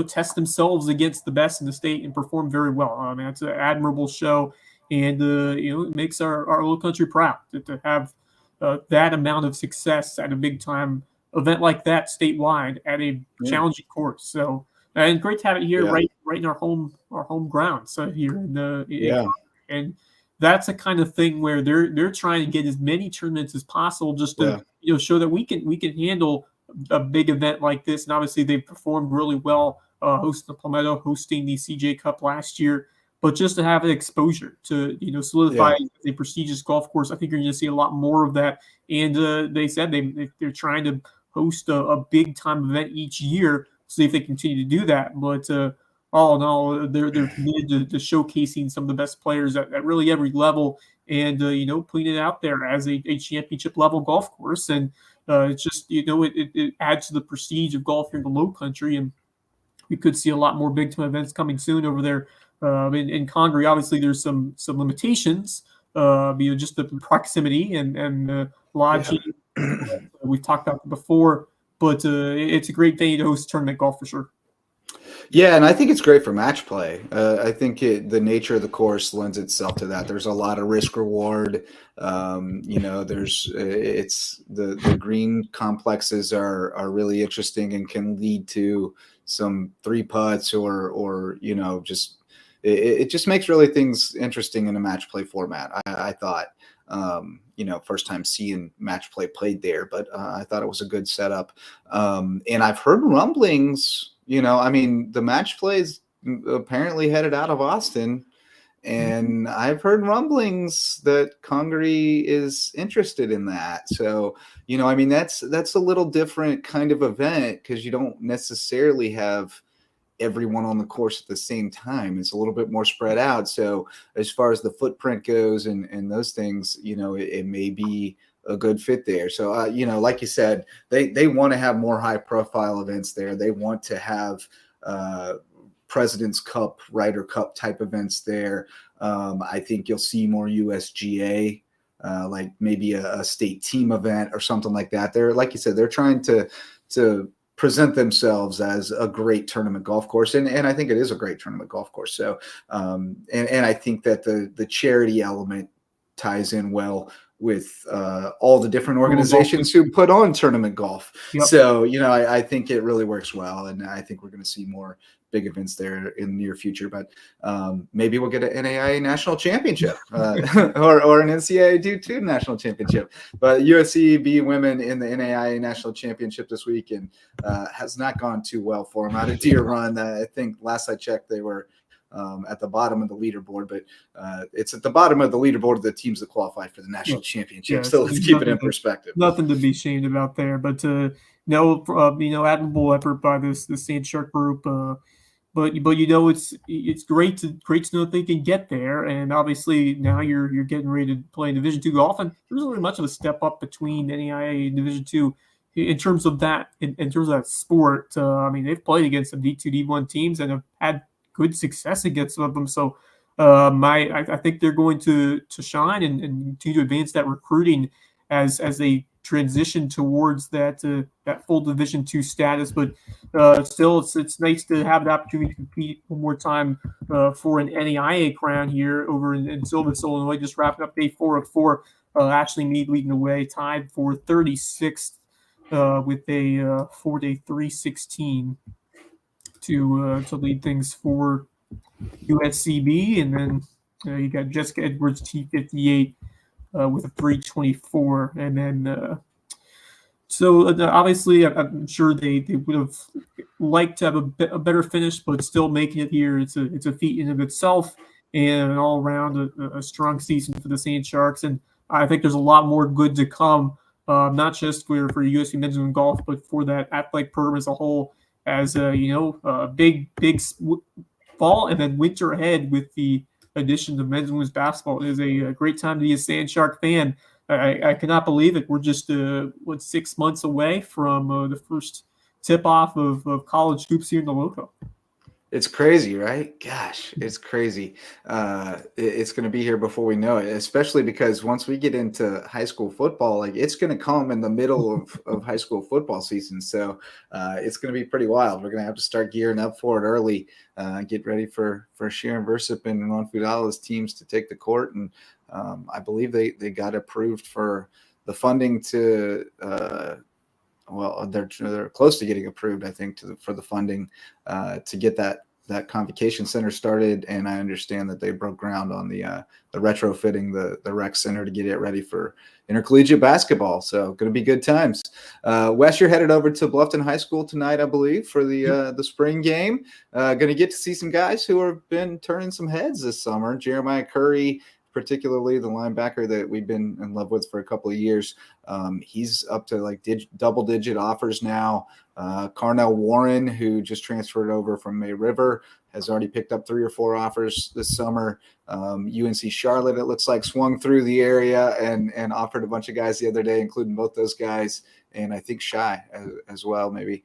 Speaker 3: test themselves against the best in the state and perform very well. I mean, it's an admirable show, and it makes our Lowcountry proud to have that amount of success at a big time event like that statewide at a challenging course. So, and great to have it here right in our home ground. So here and that's a kind of thing where they're trying to get as many tournaments as possible just to show that we can handle a big event like this. And obviously they've performed really well hosting the Palmetto, hosting the CJ Cup last year. But just to have an exposure to, solidify a prestigious golf course, I think you're going to see a lot more of that. And they said they're trying to host a big time event each year, see if they continue to do that. But all in all, they're committed to showcasing some of the best players at really every level, and putting it out there as a championship level golf course. And it's just it adds to the prestige of golf here in the Lowcountry, and we could see a lot more big time events coming soon over there. In Congaree, obviously, there's some limitations, just the proximity and lodging. We've talked about it before, but it's a great venue to host tournament golf for sure.
Speaker 2: Yeah, and I think it's great for match play. I think the nature of the course lends itself to that. There's a lot of risk reward. It's the green complexes are really interesting and can lead to some 3 putts or just. It just makes really things interesting in a match play format. I thought, first time seeing match play played there, but I thought it was a good setup. And I've heard rumblings, the match play is apparently headed out of Austin, and I've heard rumblings that Congaree is interested in that. So, that's a little different kind of event because you don't necessarily have everyone on the course at the same time. It's a little bit more spread out. So as far as the footprint goes and those things, it may be a good fit there. So, like you said, they want to have more high profile events there. They want to have President's Cup, Ryder Cup type events there. I think you'll see more USGA, like maybe a state team event or something like that. They're, like you said, they're trying to present themselves as a great tournament golf course. And I think it is a great tournament golf course. So, and I think that the charity element ties in well with all the different organizations who put on tournament golf. Yep. So, I think it really works well. And I think we're going to see more big events there in the near future, but maybe we'll get an NAIA national championship or an NCAA D2 national championship. But USCB women in the NAIA national championship this week and has not gone too well for them out of Deer Run. I think last I checked, they were at the bottom of the leaderboard, but it's at the bottom of the leaderboard of the teams that qualified for the national championship. Yeah, so let's keep it in perspective.
Speaker 3: Nothing to be ashamed about there, but admirable effort by the Sand Shark group. But it's great to know that they can get there, and obviously now you're getting ready to play Division II golf, and there's really much of a step up between NAIA and Division II in terms of that sport. They've played against some D2, D1 teams and have had good success against some of them. So I think they're going to shine and continue to advance that recruiting as they transition towards that full Division II status. But still, it's nice to have the opportunity to compete one more time for an NAIA crown here over in Silvis, Illinois. Just wrapping up day 4 of 4. Ashley Mead leading the way, tied for 36th with a 4-day 316 to lead things for USCB. And then you got Jessica Edwards, T58 with a 324. And then so obviously I'm sure they would have liked to have a better finish, but still making it here, it's a feat in of itself, and all around a strong season for the Sand Sharks. And I think there's a lot more good to come, not just for USC men's and golf, but for that athletic program as a whole. As a big fall and then winter ahead with the addition of men's and women's basketball. It is a great time to be a Sand Shark fan. I cannot believe it. We're just 6 months away from the first tip-off of college hoops here in the Lowco.
Speaker 2: It's crazy, right? Gosh, it's crazy. It's going to be here before we know it, especially because once we get into high school football, like it's going to come in the middle of high school football season. So it's going to be pretty wild. We're going to have to start gearing up for it early, get ready for Sharon Versip and Ron Fudala's teams to take the court. And I believe they got approved for the funding to they're close to getting approved, I think, for the funding to get that that convocation center started, and I understand that they broke ground on the retrofitting the rec center to get it ready for intercollegiate basketball. So going to be good times. Wes, you're headed over to Bluffton High School tonight, I believe, for the spring game. Going to get to see some guys who have been turning some heads this summer. Jeremiah Curry, particularly the linebacker that we've been in love with for a couple of years. He's up to like double-digit offers now. Carnell Warren, who just transferred over from May River, has already picked up 3 or 4 offers this summer. UNC Charlotte, it looks like, swung through the area and offered a bunch of guys the other day, including both those guys, and I think Shy as well, maybe.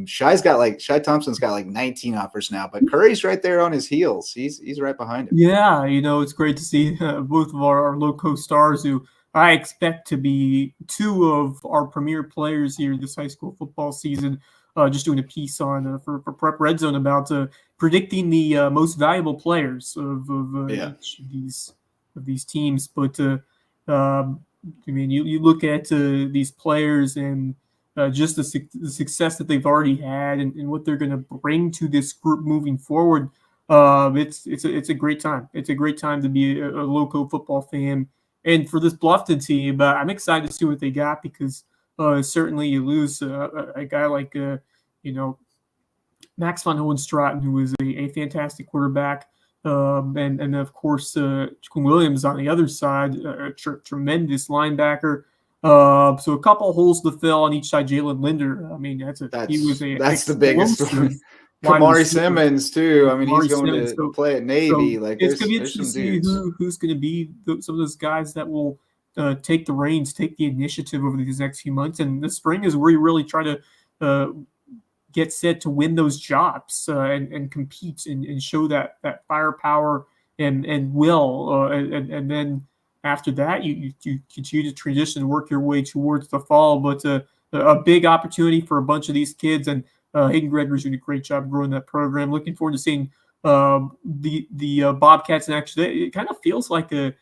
Speaker 2: Shy Thompson's got like 19 offers now, but Curry's right there on his heels. He's right behind him.
Speaker 3: Yeah, it's great to see both of our Lowco stars, who I expect to be 2 of our premier players here this high school football season. Just doing a piece on for Prep Red Zone about predicting the most valuable players of each of these teams. But you look at these players and just the success that they've already had and what they're going to bring to this group moving forward. It's a great time. It's a great time to be a Lowco football fan. And for this Bluffton team, I'm excited to see what they got, because certainly you lose a guy like Max von Hohenstraten, who is a fantastic quarterback, and of course Quinn Williams on the other side, a tremendous linebacker. So a couple of holes to fill on each side. Jalen Linder, that's
Speaker 2: the biggest one. Kamari Simmons too. I mean, he's going to play at Navy.
Speaker 3: So it's going to be interesting to see who's going to be some of those guys that will take the reins, take the initiative over these next few months. And the spring is where you really try to get set to win those jobs and compete and show that firepower and will. And then after that, you continue to transition and work your way towards the fall. But a big opportunity for a bunch of these kids. And Hayden Gregory's doing a great job growing that program. Looking forward to seeing the Bobcats in action. It kind of feels like a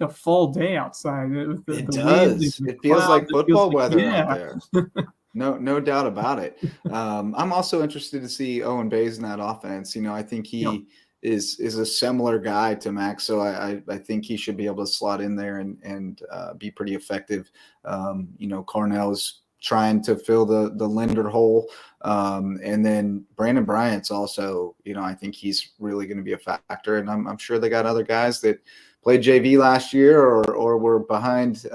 Speaker 3: fall day outside.
Speaker 2: It does. It feels like football weather out there. No doubt about it. I'm also interested to see Owen Bayes in that offense. I think he is a similar guy to Max, so I think he should be able to slot in there and be pretty effective. Carnell's trying to fill the Linder hole. And then Brandon Bryant's also, I think he's really going to be a factor. And I'm sure they got other guys that played JV last year or were behind,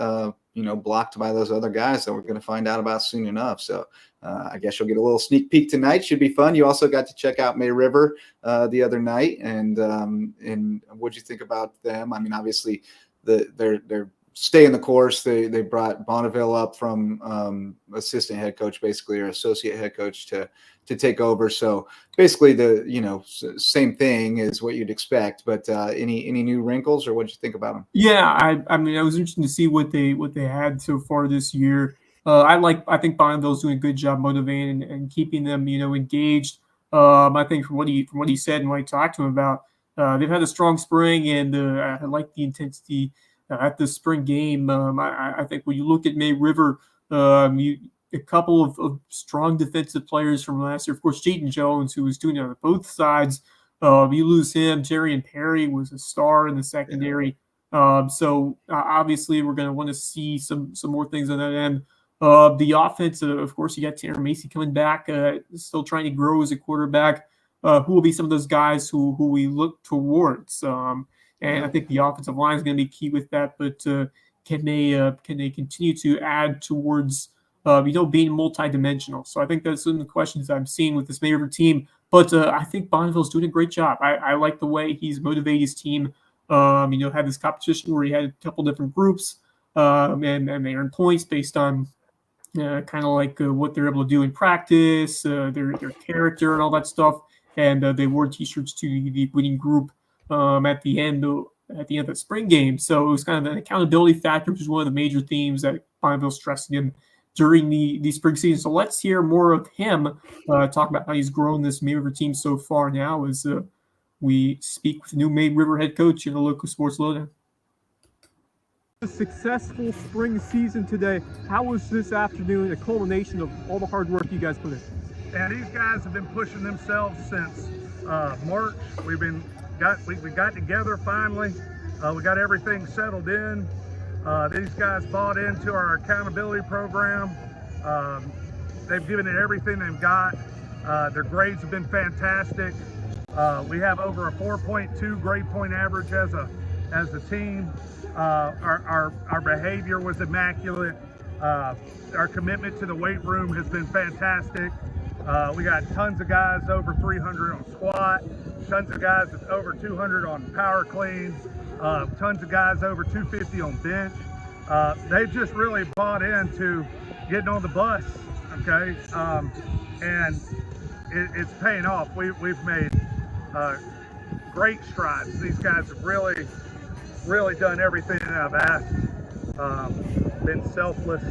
Speaker 2: blocked by those other guys that we're going to find out about soon enough. So I guess you'll get a little sneak peek tonight. Should be fun. You also got to check out May River the other night. And what'd you think about them? I mean, obviously they're staying the course. They brought Bonneville up from assistant head coach, basically, or associate head coach to take over. So basically same thing as what you'd expect, but any new wrinkles, or what'd you think about them?
Speaker 3: Yeah. I was interested to see what they had so far this year. I think Bonneville's doing a good job motivating and keeping them, engaged. I think from what he said and what I talked to him about, they've had a strong spring, and I like the intensity at the spring game. I think when you look at May River, a couple of strong defensive players from last year. Of course, Jaden Jones, who was doing it on both sides. You lose him. Jerry and Perry was a star in the secondary. So obviously we're going to want to see some more things on that end. The offense, of course, you got Tanner Macy coming back, still trying to grow as a quarterback. Who will be some of those guys who we look towards? And I think the offensive line is going to be key with that. But can they continue to add towards being multidimensional? So I think that's some of the questions I'm seeing with this May River team. But I think Bonneville's doing a great job. I like the way he's motivated his team. Had this competition where he had a couple different groups, and they earned points based on kind of like what they're able to do in practice, their character and all that stuff. And they wore T-shirts to the winning group at the end of the spring game. So it was kind of an accountability factor, which is one of the major themes that Bonneville's stressing him during the spring season. So let's hear more of him talk about how he's grown this May River team so far now as we speak with the new May River head coach in the LowcoSports Lowdown.
Speaker 6: A successful spring season today. How was this afternoon a culmination of all the hard work you guys put in?
Speaker 7: And these guys have been pushing themselves since March. We got together finally. We got everything settled in. These guys bought into our accountability program. They've given it everything they've got. Their grades have been fantastic. We have over a 4.2 grade point average as a team. Our behavior was immaculate. Our commitment to the weight room has been fantastic. We got tons of guys over 300 on squat, tons of guys over 200 on power clean, tons of guys over 250 on bench. They just really bought into getting on the bus, okay? And it's paying off. We've made great strides. These guys have really done everything that I've asked, been selfless.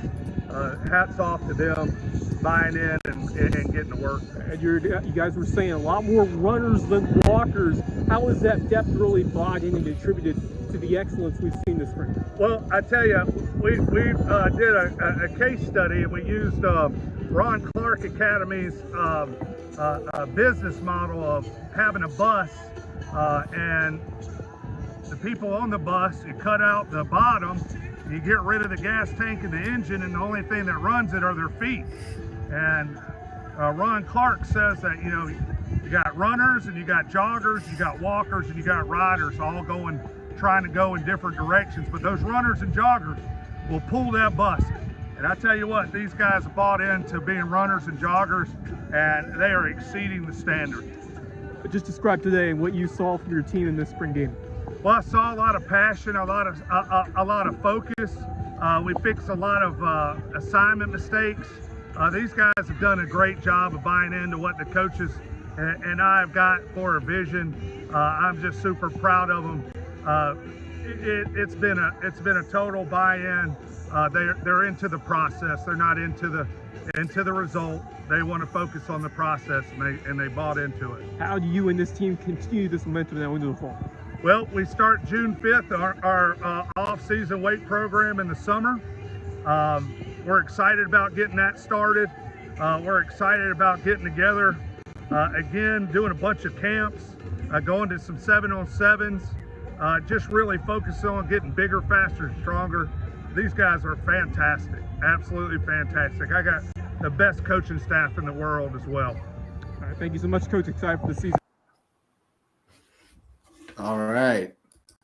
Speaker 7: Hats off to them, buying in and getting to work.
Speaker 6: And you guys were saying a lot more runners than walkers. How has that depth really bought in and contributed to the excellence we've seen this spring?
Speaker 7: Well, I tell you, we did a case study, and we used Ron Clark Academy's business model of having a bus, and the people on the bus, you cut out the bottom, you get rid of the gas tank and the engine, and the only thing that runs it are their feet. And Ron Clark says that, you know, you got runners and you got joggers, you got walkers, and you got riders all trying to go in different directions. But those runners and joggers will pull that bus. And I tell you what, these guys have bought into being runners and joggers, and they are exceeding the standard.
Speaker 6: Just describe today and what you saw from your team in this spring game.
Speaker 7: Well, I saw a lot of passion, a lot of focus. We fixed a lot of assignment mistakes. These guys have done a great job of buying into what the coaches and I have got for a vision. I'm just super proud of them. It's been a total buy-in. They're into the process. They're not into the result. They want to focus on the process, and they bought into it.
Speaker 6: How do you and this team continue this momentum now into the fall?
Speaker 7: Well, we start June 5th, our off-season weight program in the summer. We're excited about getting that started. We're excited about getting together again, doing a bunch of camps, going to some 7-on-7s, just really focusing on getting bigger, faster, and stronger. These guys are fantastic, absolutely fantastic. I got the best coaching staff in the world as well.
Speaker 6: All right, thank you so much, Coach. Excited for the season.
Speaker 2: All right.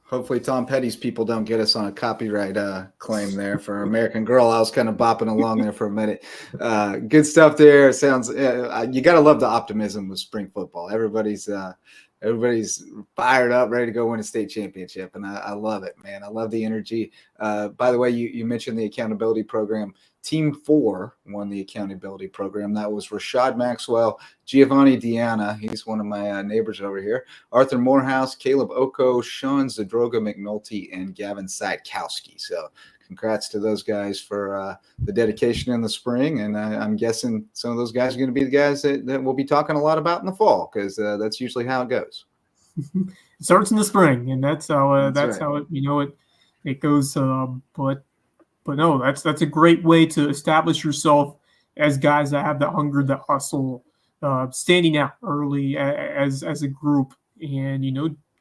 Speaker 2: Hopefully Tom Petty's people don't get us on a copyright claim there for American Girl. I was kind of bopping along there for a minute. Good stuff there. Sounds you got to love the optimism with spring football. Everybody's fired up, ready to go win a state championship, and I love it, man. I love the energy. By the way, you mentioned the accountability program. Team 4 won the accountability program. That was Rashad Maxwell, Giovanni Diana. He's one of my neighbors over here. Arthur Morehouse, Caleb Oko, Sean Zadroga McNulty, and Gavin Sadkowski. So congrats to those guys for the dedication in the spring. And I'm guessing some of those guys are going to be the guys that we'll be talking a lot about in the fall, because that's usually how it goes.
Speaker 3: It starts in the spring, and that's how
Speaker 2: Right.
Speaker 3: how it goes. But no, that's a great way to establish yourself as guys that have the hunger, the hustle, standing out early as a group, and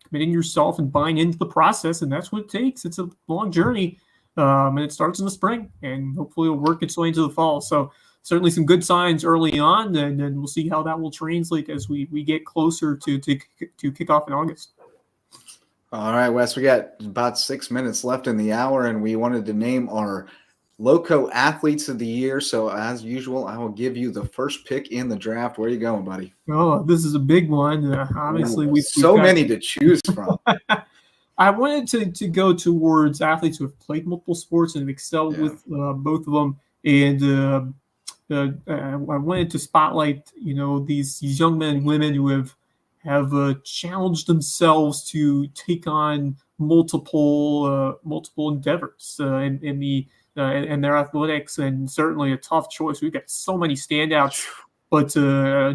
Speaker 3: committing yourself and buying into the process, and that's what it takes. It's a long journey, and it starts in the spring, and hopefully it'll work its way into the fall. So certainly some good signs early on, and then we'll see how that will translate as we get closer to kick off in August.
Speaker 2: All right, Wes, we got about 6 minutes left in the hour, and we wanted to name our Lowco Athletes of the Year. So as usual, I will give you the first pick in the draft. Where are you going, buddy?
Speaker 3: Oh, this is a big one. Obviously, we've
Speaker 2: so
Speaker 3: got
Speaker 2: many to choose from.
Speaker 3: I wanted to go towards athletes who have played multiple sports and have excelled with both of them. And I wanted to spotlight, these young men and women who have challenged themselves to take on multiple endeavors in their athletics, and certainly a tough choice. We've got so many standouts, but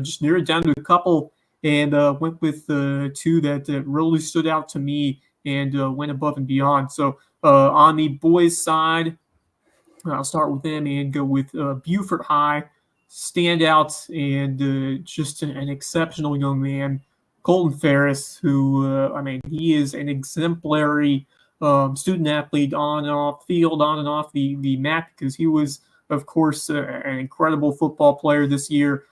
Speaker 3: just narrowed down to a couple, and went with two that really stood out to me and went above and beyond. So on the boys' side, I'll start with them and go with Beaufort High standouts, and just an exceptional young man. Colton Ferris, who, he is an exemplary student athlete on and off field, on and off the mat, because he was, of course, an incredible football player this year.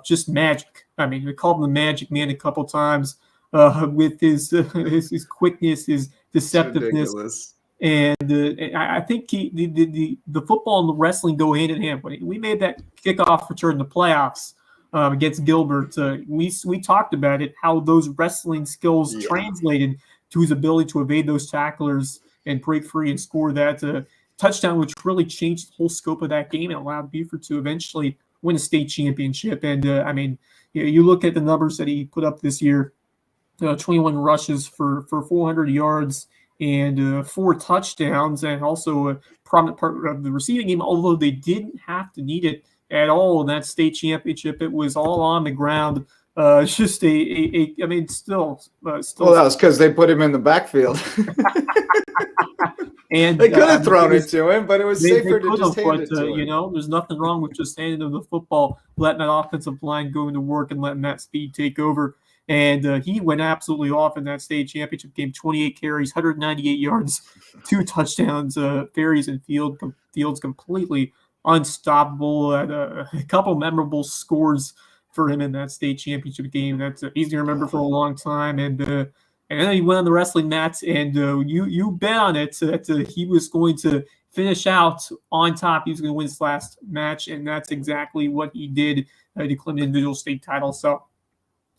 Speaker 3: Just magic. I mean, we called him the Magic Man a couple times with his quickness, his deceptiveness. And I think the football and the wrestling go hand in hand. When we made that kickoff return in the playoffs against Gilbert, we talked about it, how those wrestling skills translated to his ability to evade those tacklers and break free and score that touchdown, which really changed the whole scope of that game and allowed Beaufort to eventually win a state championship. And you look at the numbers that he put up this year: 21 rushes for 400 yards and 4 touchdowns, and also a prominent part of the receiving game. Although they didn't have to need it at all in that state championship, it was all on the ground. Just still. Well,
Speaker 2: that was because they put him in the backfield.
Speaker 3: And
Speaker 2: they could have thrown it to him, but it was safer to just hand it to him.
Speaker 3: There's nothing wrong with just handing him the football, letting that offensive line go into work, and letting that speed take over. And he went absolutely off in that state championship game. 28 carries, 198 yards, 2 touchdowns. Ferries and Fields completely unstoppable. At a couple memorable scores for him in that state championship game. That's easy to remember for a long time. And then he went on the wrestling mats, and you bet on it that he was going to finish out on top. He was going to win his last match, and that's exactly what he did to claim the individual state title. So,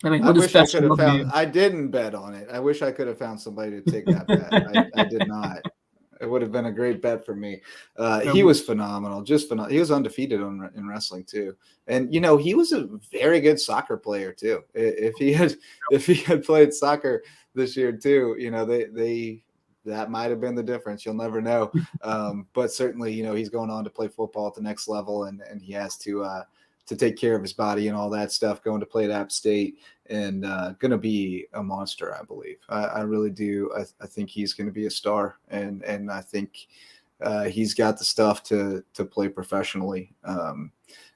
Speaker 3: I wish I could have found.
Speaker 2: I didn't bet on it. I wish I could have found somebody to take that bet. I did not. It would have been a great bet for me. He was phenomenal, just phenomenal. He was undefeated in wrestling too, and he was a very good soccer player too. If he had played soccer this year too, that might have been the difference. You'll never know. But certainly, he's going on to play football at the next level, and he has to take care of his body and all that stuff, going to play at App State, and going to be a monster, I believe. I really do. I think he's going to be a star, and I think he's got the stuff to play professionally.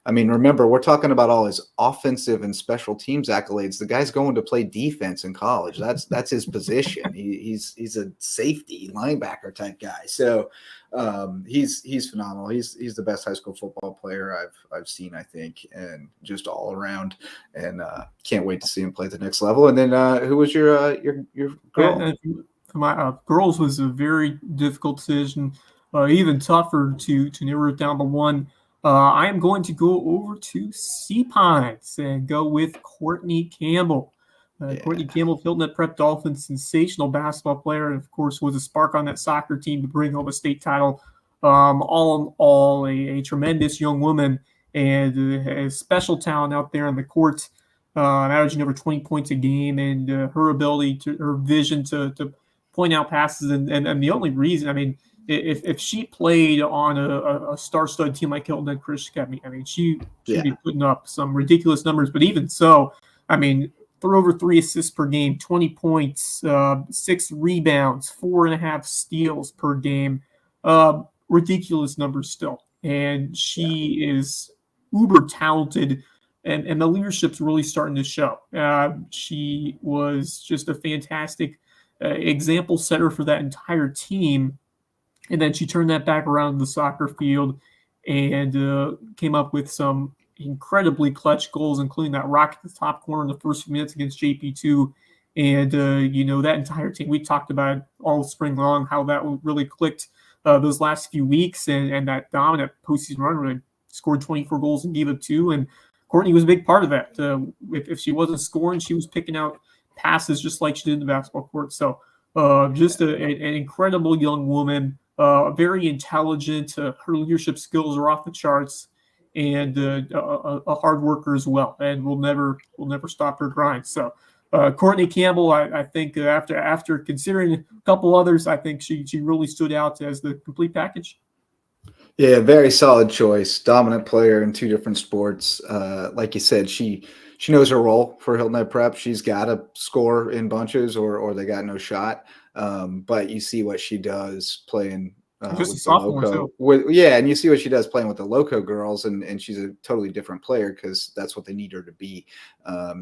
Speaker 2: Remember, we're talking about all his offensive and special teams accolades. The guy's going to play defense in college. That's his position. He's a safety linebacker type guy. So he's phenomenal. He's the best high school football player I've seen, I think, and just all around. And can't wait to see him play at the next level. And then who was your girl?
Speaker 3: My girls was a very difficult decision, even tougher to narrow it down to one. I am going to go over to Sea Pines and go with Courtney Campbell. Courtney Campbell, Hilton Head Prep Dolphins, sensational basketball player, and of course was a spark on that soccer team to bring home a state title. All in all, a tremendous young woman, and a special talent out there on the court, averaging over 20 points a game, and her ability her vision to point out passes, and the only reason, if she played on a star-studded team like Hilton Head Christian, she'd be putting up some ridiculous numbers. But even so, for over 3 assists per game, 20 points, 6 rebounds, 4.5 steals per game. Ridiculous numbers still. And she is uber talented, and the leadership's really starting to show. She was just a fantastic example setter for that entire team. And then she turned that back around in the soccer field and came up with some incredibly clutch goals, including that rock at the top corner in the first few minutes against JP2. And, that entire team, we talked about it all spring long, how that really clicked those last few weeks, and that dominant postseason run where they scored 24 goals and gave up 2. And Courtney was a big part of that. If she wasn't scoring, she was picking out passes just like she did in the basketball court. So just an incredible young woman. Very intelligent. Her leadership skills are off the charts, and a hard worker as well. And we'll never stop her grind. So, Courtney Campbell, I think after considering a couple others, I think she really stood out as the complete package.
Speaker 2: Yeah, very solid choice. Dominant player in 2 different sports. Like you said, she knows her role for Hilton Head Prep. She's got to score in bunches, or they got no shot. But you see what she does playing
Speaker 3: Just a
Speaker 2: with the
Speaker 3: sophomore,
Speaker 2: Lowco. Yeah, and you see what she does playing with the Lowco girls, and she's a totally different player because that's what they need her to be.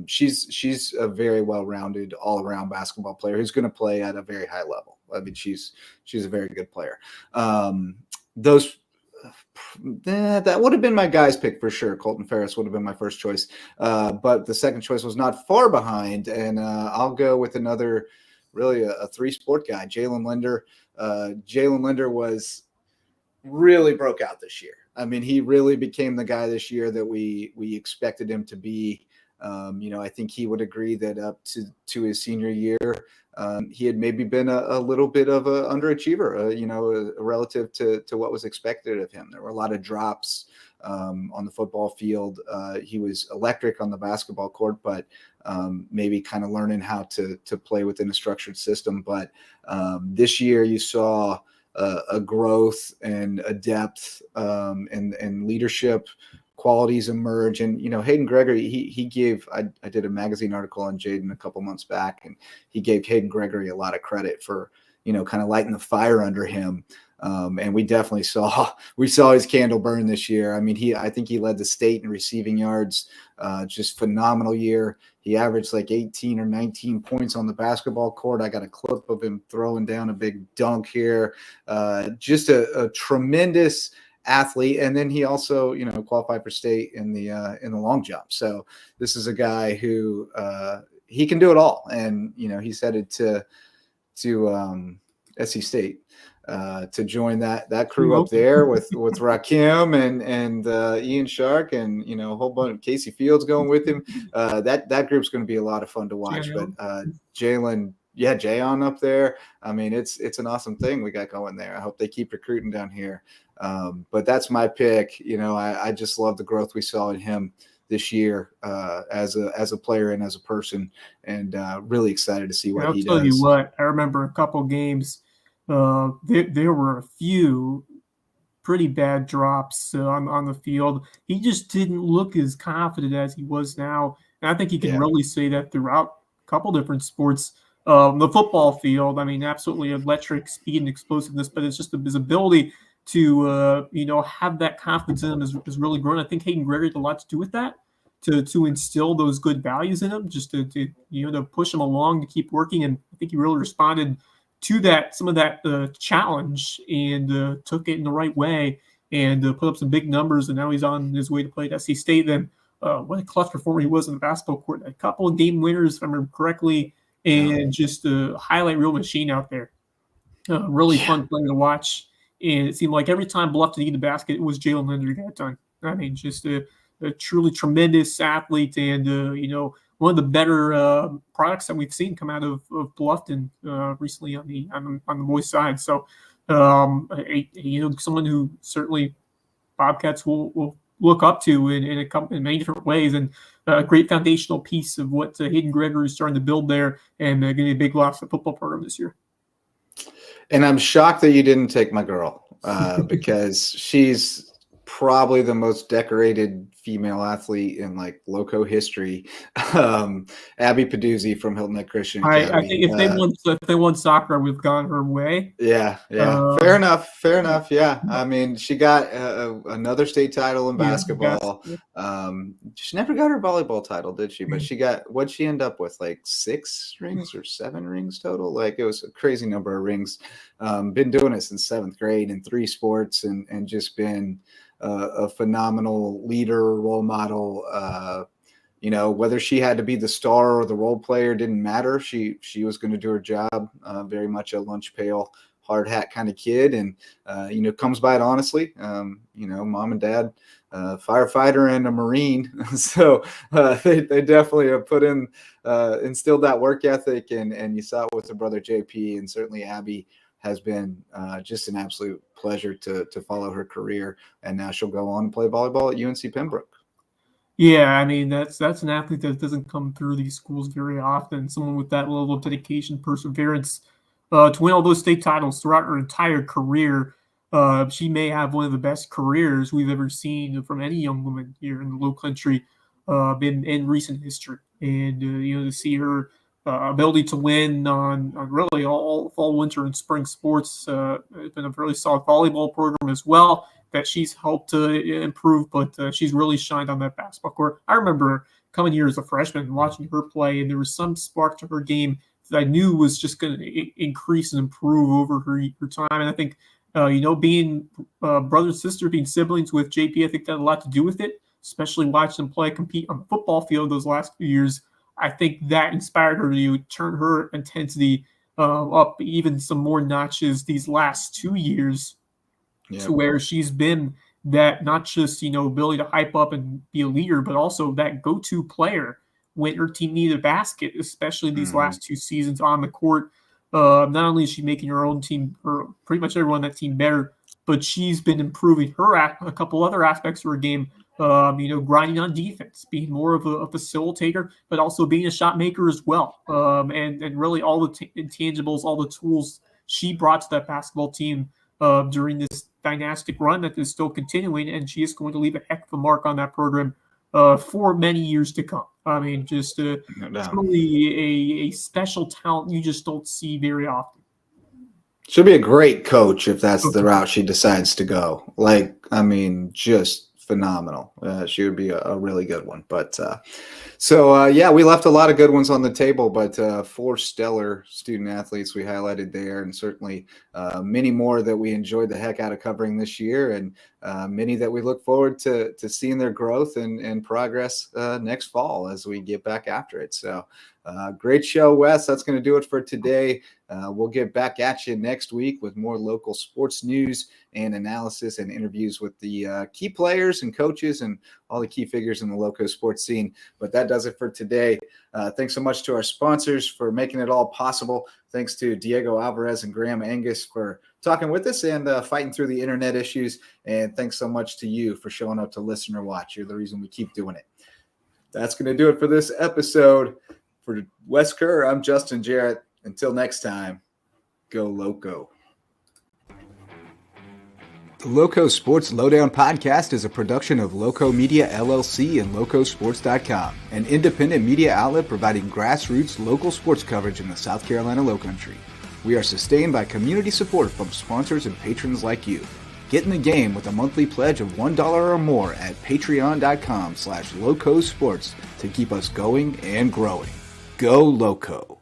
Speaker 2: She's a very well-rounded, all-around basketball player who's going to play at a very high level. I mean, she's a very good player. That would have been my guy's pick for sure. Colton Ferris would have been my first choice, but the second choice was not far behind, and I'll go with another, really a three-sport guy, Jalen Linder. Jalen Linder really broke out this year. I mean, he really became the guy this year that we expected him to be. I think he would agree that up to his senior year, he had maybe been a little bit of an underachiever, relative to what was expected of him. There were a lot of drops on the football field. He was electric on the basketball court, but maybe kind of learning how to play within a structured system. But this year you saw a growth and a depth and leadership qualities emerge. And, Hayden Gregory, he gave, I did a magazine article on Jaden a couple months back, and he gave Hayden Gregory a lot of credit for, kind of lighting the fire under him. And we definitely saw his candle burn this year. I mean, I think he led the state in receiving yards, just phenomenal year. He averaged like 18 or 19 points on the basketball court. I got a clip of him throwing down a big dunk here. Just a tremendous athlete. And then he also, qualified for state in the long jump. So this is a guy who he can do it all. And, he's headed to SC State to join that crew up there with Rakim and Ian Shark and, a whole bunch of Casey Fields going with him. That group's going to be a lot of fun to watch. But Jalen, Jayon up there. I mean, it's an awesome thing we got going there. I hope they keep recruiting down here. But that's my pick. I just love the growth we saw in him this year as a player and as a person, and really excited to see what he does.
Speaker 3: I'll tell you what, I remember a couple games. There were a few pretty bad drops on the field. He just didn't look as confident as he was now. And I think you can really say that throughout a couple different sports. The football field, I mean, absolutely electric speed and explosiveness, but it's just his ability to, have that confidence in him is really grown. I think Hayden Gregory had a lot to do with that, to instill those good values in him, just to push him along, to keep working. And I think he really responded to some of that challenge and took it in the right way and put up some big numbers. And now he's on his way to play at SC State. Then what a clutch performer he was in the basketball court. A couple of game winners, if I remember correctly, and just a highlight reel machine out there. Really fun player to watch. And it seemed like every time Bluffton needed the basket, it was Jalen Linder who got it done. I mean, just a truly tremendous athlete and, one of the better products that we've seen come out of Bluffton recently on the boys' side. So, someone who certainly Bobcats will look up to in many different ways, and a great foundational piece of what Hayden Gregory is starting to build there, and going to be a big loss for the football program this year.
Speaker 2: And I'm shocked that you didn't take my girl because she's probably the most decorated female athlete in like Lowco history. Abby Peduzzi from Hilton Head Christian Academy.
Speaker 3: I think if they won soccer, we've gone her way.
Speaker 2: Yeah. Fair enough. Yeah. I mean, she got another state title in basketball. She never got her volleyball title, did she? But what'd she end up with? Like 6 rings or 7 rings total? Like it was a crazy number of rings. Been doing it since 7th grade in 3 sports and just been a phenomenal leader, role model. Whether she had to be the star or the role player didn't matter. She was going to do her job. Very much a lunch pail, hard hat kind of kid, and comes by it honestly. Mom and dad, firefighter and a Marine, so they definitely have put in instilled that work ethic, and you saw it with her brother JP, and certainly Abby has been just an absolute pleasure to follow her career. And now she'll go on and play volleyball at UNC Pembroke. Yeah,
Speaker 3: I mean, that's an athlete that doesn't come through these schools very often. Someone with that level of dedication, perseverance, to win all those state titles throughout her entire career. She may have one of the best careers we've ever seen from any young woman here in the Lowcountry in recent history. And, to see her ability to win on really all fall, winter, and spring sports. It's been a really solid volleyball program as well that she's helped to improve, but she's really shined on that basketball court. I remember coming here as a freshman and watching her play, and there was some spark to her game that I knew was just going to increase and improve over her time. And I think, being brother and sister, being siblings with JP, I think that had a lot to do with it, especially watching them play, compete on the football field those last few years. I think that inspired her to turn her intensity up even some more notches these last 2 years, to where she's been that not just, ability to hype up and be a leader, but also that go-to player when her team needed a basket, especially these last 2 seasons on the court. Not only is she making her own team, or pretty much everyone on that team, better, but she's been improving a couple other aspects of her game. Grinding on defense, being more of a facilitator, but also being a shot maker as well. And really all the intangibles, all the tools she brought to that basketball team during this dynastic run that is still continuing, and she is going to leave a heck of a mark on that program for many years to come. I mean, just truly a special talent you just don't see very often.
Speaker 2: She'll be a great coach if that's the route she decides to go. Just phenomenal. She would be a really good one. But we left a lot of good ones on the table, but 4 stellar student athletes we highlighted there, and certainly many more that we enjoyed the heck out of covering this year, and many that we look forward to seeing their growth and progress next fall as we get back after it. So great show, Wes. That's going to do it for today. We'll get back at you next week with more local sports news and analysis and interviews with the key players and coaches and all the key figures in the Lowco sports scene. But that does it for today. Thanks so much to our sponsors for making it all possible. Thanks to Diego Alvarez and Graeme Angus for talking with us and fighting through the internet issues. And thanks so much to you for showing up to listen or watch. You're the reason we keep doing it. That's going to do it for this episode. For Wes Kerr, I'm Justin Jarrett. Until next time, go Lowco.
Speaker 1: The Lowco Sports Lowdown podcast is a production of Lowco Media LLC and LowcoSports.com, an independent media outlet providing grassroots local sports coverage in the South Carolina Lowcountry. We are sustained by community support from sponsors and patrons like you. Get in the game with a monthly pledge of $1 or more at patreon.com/LowcoSports to keep us going and growing. Go Lowco.